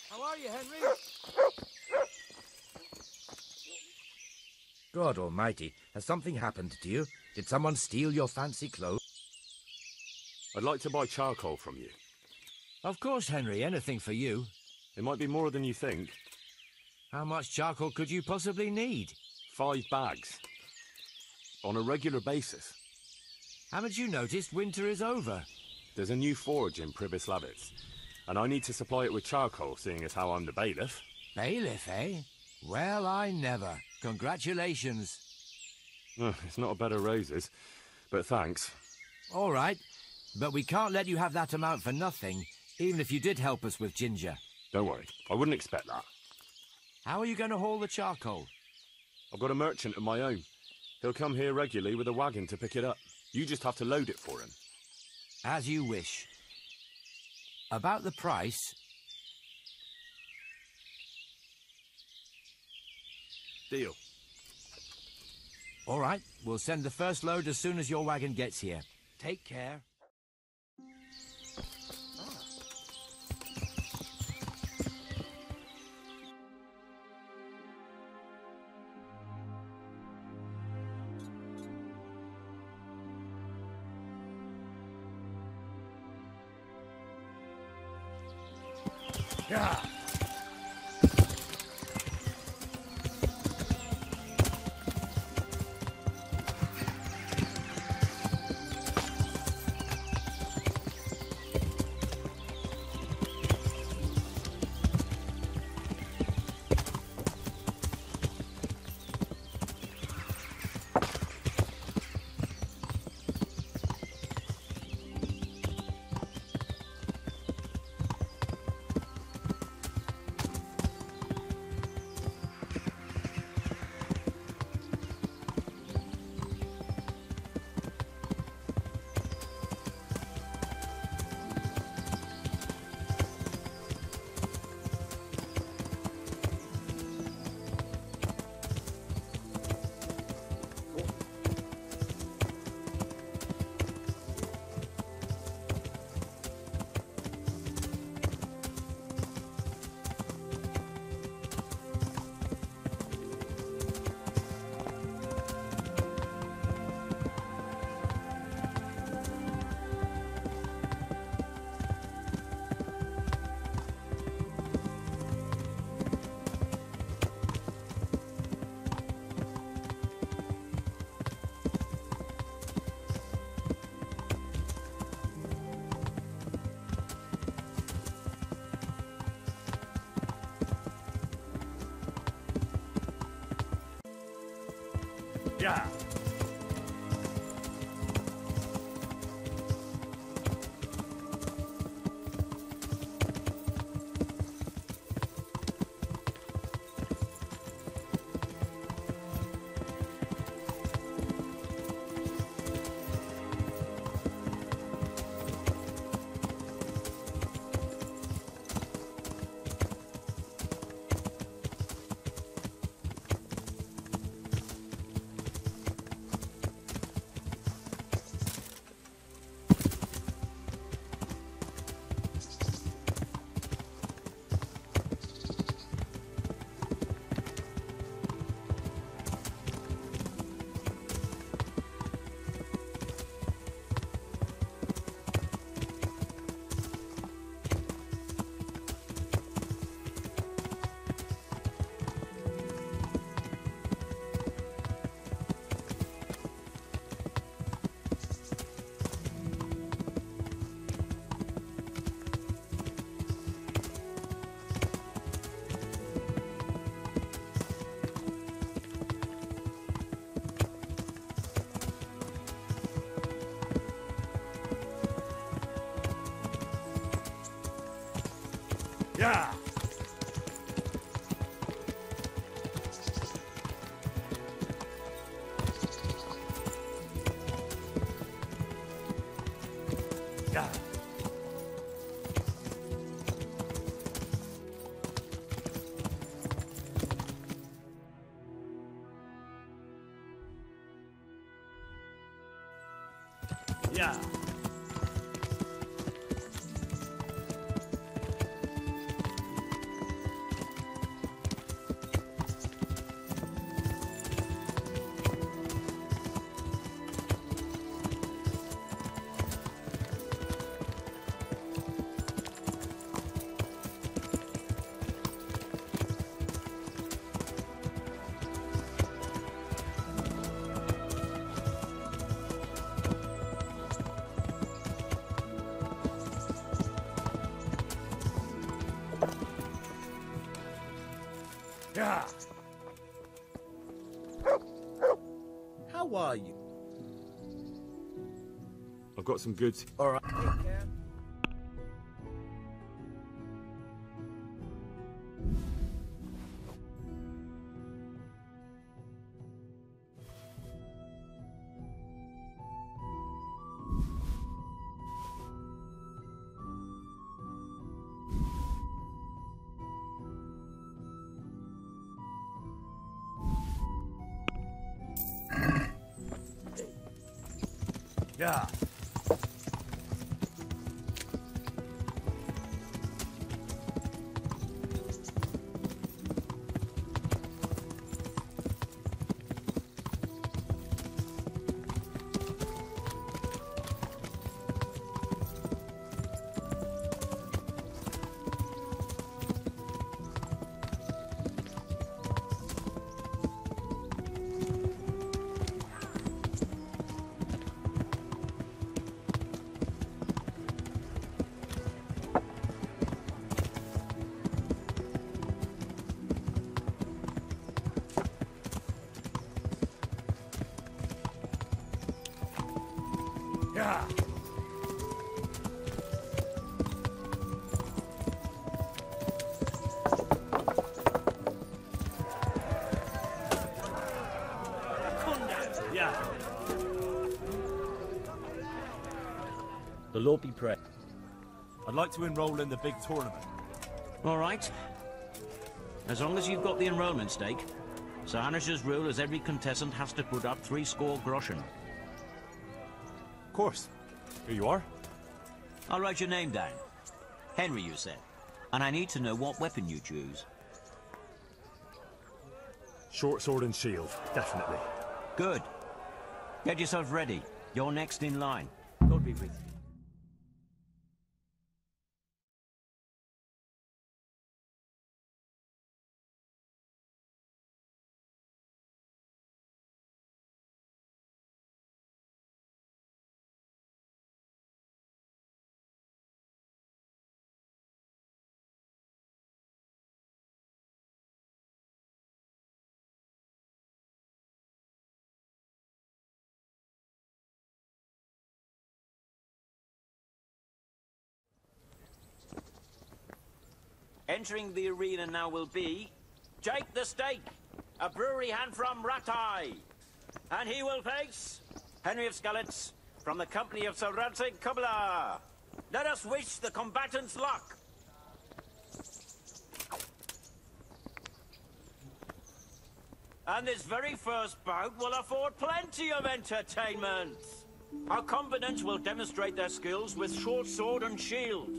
How are you, Henry? God almighty, has something happened to you? Did someone steal your fancy clothes? I'd like to buy charcoal from you. Of course, Henry, anything for you. It might be more than you think. How much charcoal could you possibly need? 5 bags. On a regular basis. Haven't you noticed winter is over? There's a new forge in Pribyslavitz, and I need to supply it with charcoal, seeing as how I'm the bailiff. Bailiff, eh? Well, I never. Congratulations. It's not a bed of roses, but thanks. All right, but we can't let you have that amount for nothing, even if you did help us with ginger. Don't worry, I wouldn't expect that. How are you going to haul the charcoal? I've got a merchant of my own. He'll come here regularly with a wagon to pick it up. You just have to load it for him. As you wish. About the price... Deal. All right, we'll send the first load as soon as your wagon gets here. Take care. Yeah. Yeah. Yeah. Yeah. Yeah. Yeah. How are you? I've got some goods. All right. Take care. Yeah. The Lord be praised. I'd like to enroll in the big tournament. All right. As long as you've got the enrollment stake, Sir Hanish's rule is every contestant has to put up 3 Groschen. Of course. Here you are. I'll write your name down. Henry, you said. And I need to know what weapon you choose. Short sword and shield, definitely. Good. Get yourself ready. You're next in line. God be with you. Entering the arena now will be Jake the Stake, a brewery hand from Rattay. And he will face Henry of Skalitz from the company of Sir Rattay Tourney. Let us wish the combatants luck. And this very first bout will afford plenty of entertainment. Our combatants will demonstrate their skills with short sword and shield.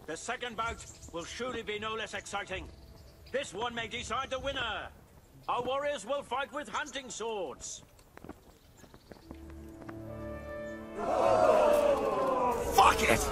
The second bout will surely be no less exciting. This one may decide the winner. Our warriors will fight with hunting swords. Fuck it!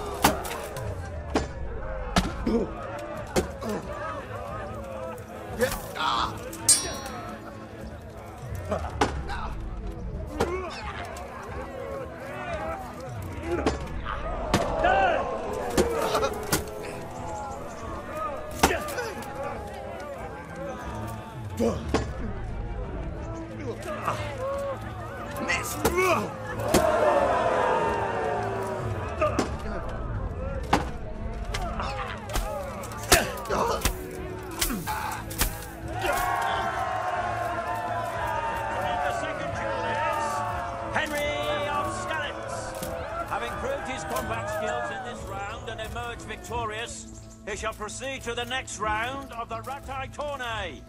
Victorious, he shall proceed to the next round of the Rattay Tourney.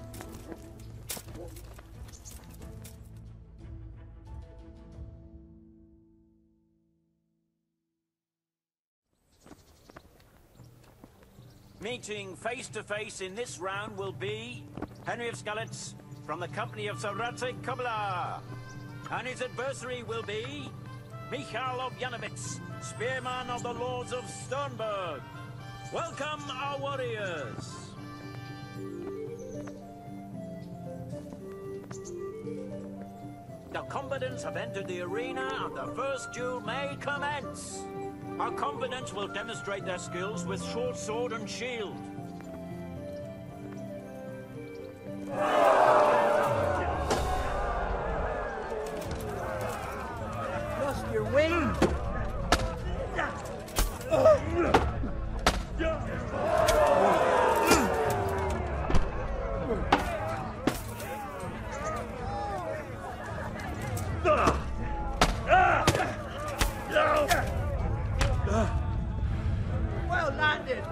Meeting face to face in this round will be Henry of Skalitz from the company of Sir Rattay Tourney, and his adversary will be Michael of Janowitz, spearman of the Lords of Sternberg. Welcome, our warriors! The combatants have entered the arena and the first duel may commence. Our combatants will demonstrate their skills with short sword and shield. Lost your wing? Well landed.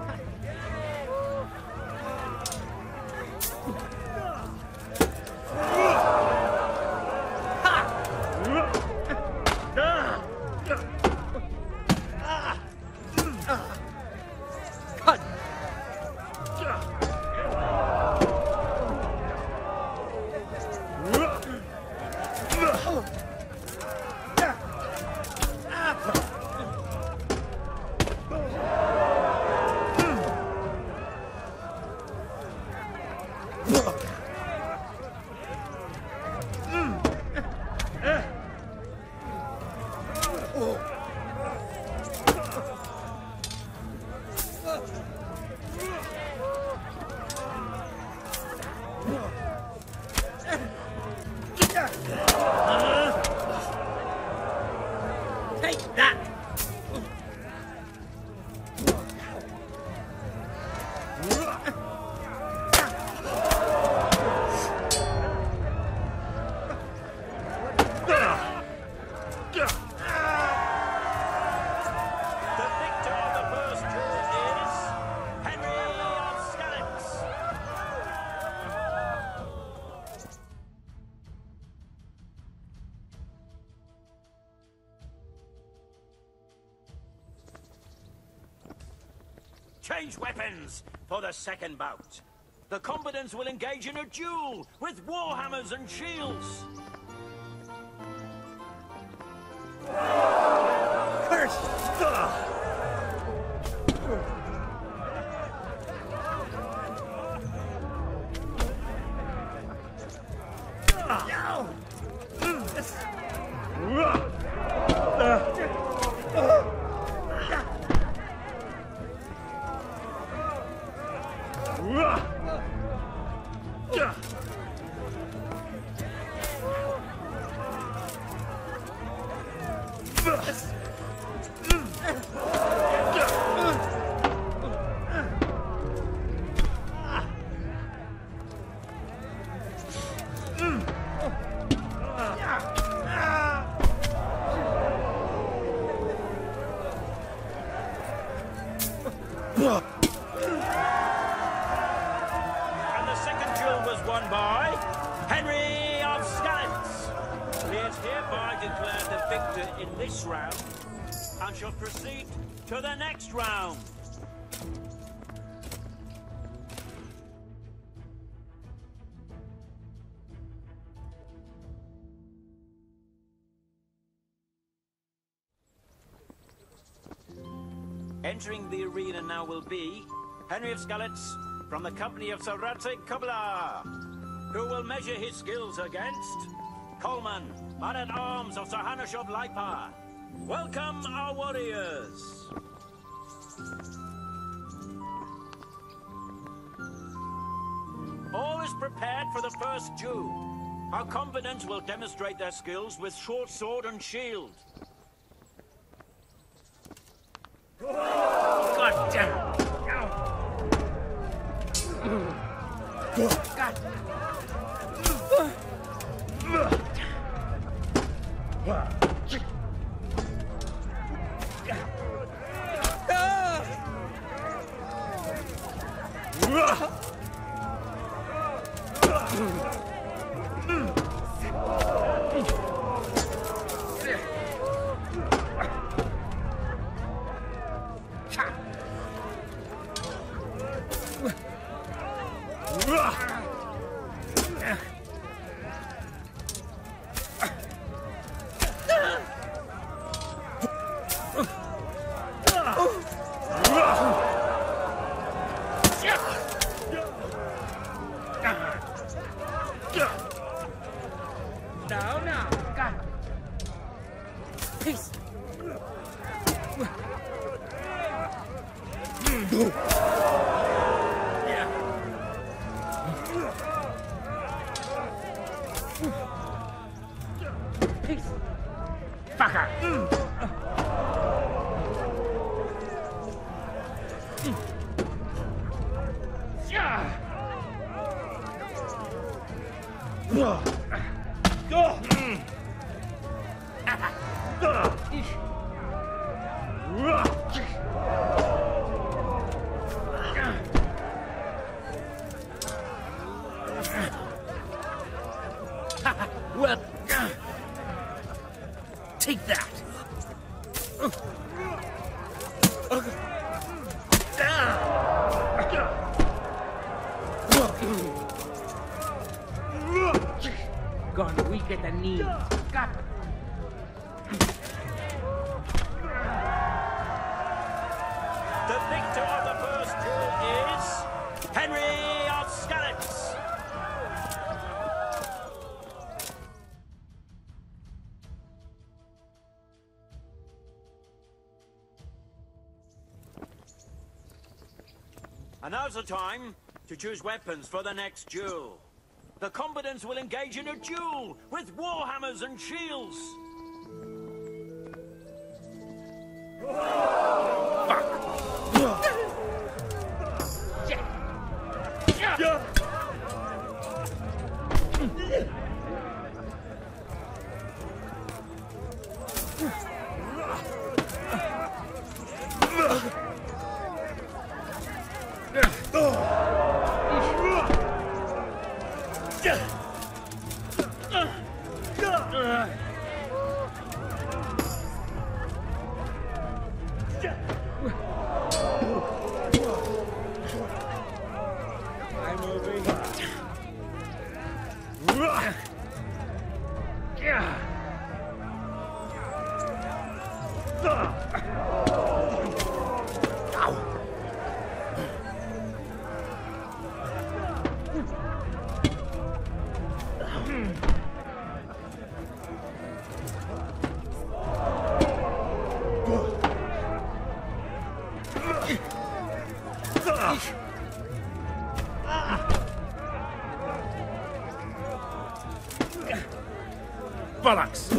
Take that! Change weapons for the second bout. The combatants will engage in a duel with warhammers and shields. And the second duel was won by Henry of Skalitz. He is hereby declared the victor in this round and shall proceed to the next round. Entering the arena now will be Henry of Skalitz from the company of Sir Rattay who will measure his skills against Coleman, man-at-arms of Sir Hanush of Leipar. Welcome, our warriors! All is prepared for the first duel. Our combatants will demonstrate their skills with short sword and shield. God damn it! God. Now, God. Peace. Yeah. Peace. Fucker. Well, take that. Gone weak at the knees. Got it. The victor of the first duel is Henry of Skalitz. And now's the time to choose weapons for the next duel. The combatants will engage in a duel with warhammers and shields. Bollocks!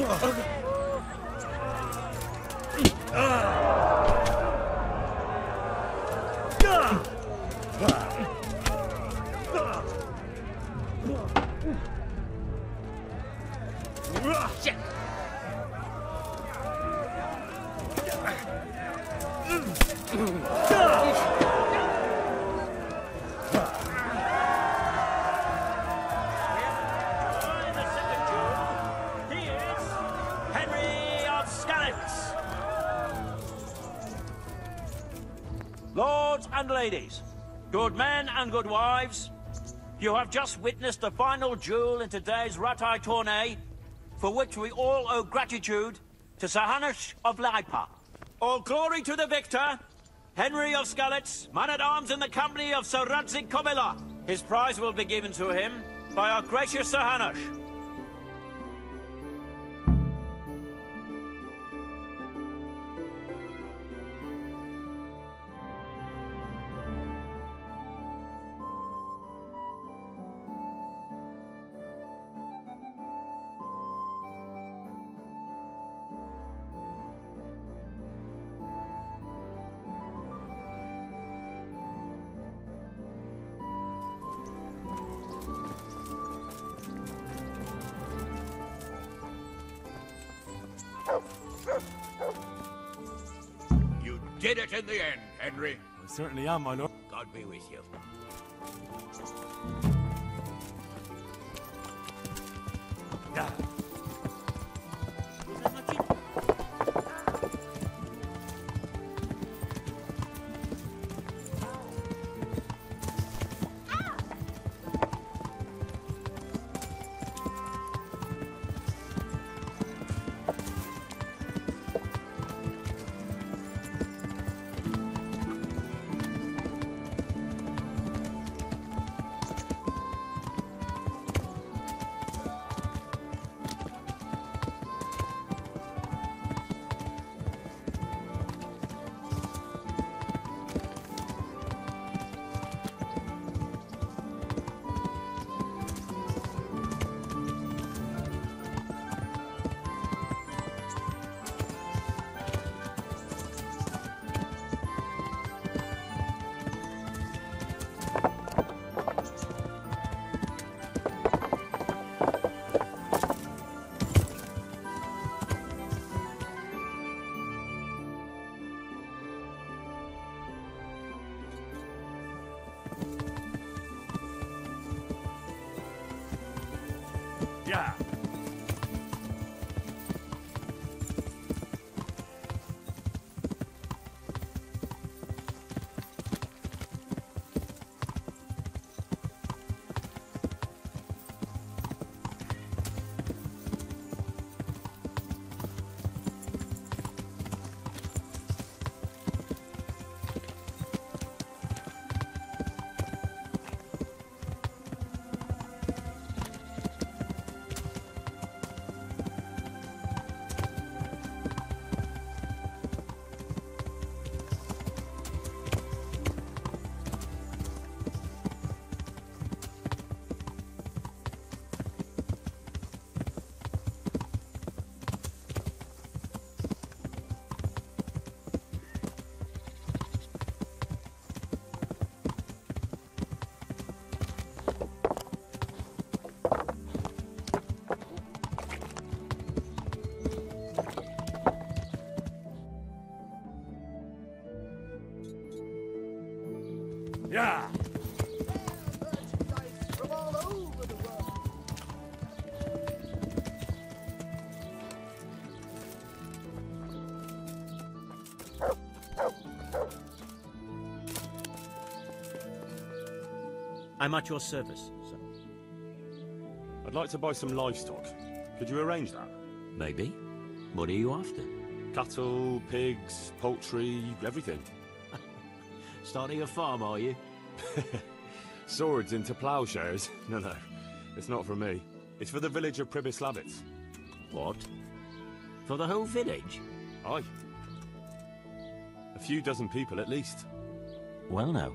Shit! Lords and ladies, good men and good wives, you have just witnessed the final duel in today's Rattay Tourney, for which we all owe gratitude to Sir Hanush of Leipa. All glory to the victor, Henry of Skalitz, man-at-arms in the company of Sir Rattay Tourney. His prize will be given to him by our gracious Sir Hanush. You did it in the end, Henry. I certainly am, my lord. God be with you. I'm at your service, sir. I'd like to buy some livestock. Could you arrange that? Maybe. What are you after? Cattle, pigs, poultry, everything. Starting a farm, are you? Swords into ploughshares? No, it's not for me. It's for the village of Pribyslavitz. What? For the whole village? Aye. A few dozen people at least. Well, no.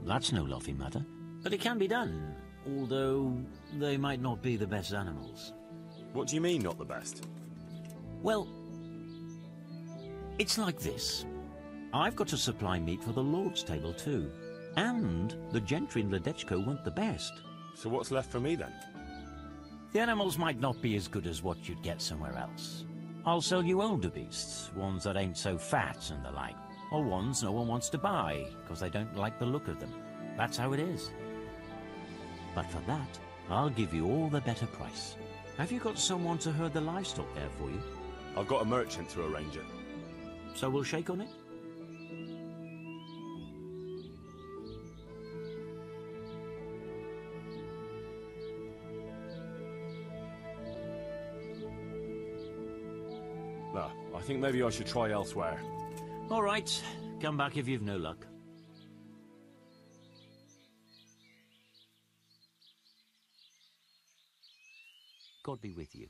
That's no laughing matter. But it can be done, although they might not be the best animals. What do you mean, not the best? Well, it's like this. I've got to supply meat for the Lord's table too. And the gentry in Ledechko want the best. So what's left for me then? The animals might not be as good as what you'd get somewhere else. I'll sell you older beasts, ones that ain't so fat and the like. Or ones no one wants to buy, because they don't like the look of them. That's how it is. But for that, I'll give you all the better price. Have you got someone to herd the livestock there for you? I've got a merchant to arrange it. So we'll shake on it? No, I think maybe I should try elsewhere. All right. Come back if you've no luck. God be with you.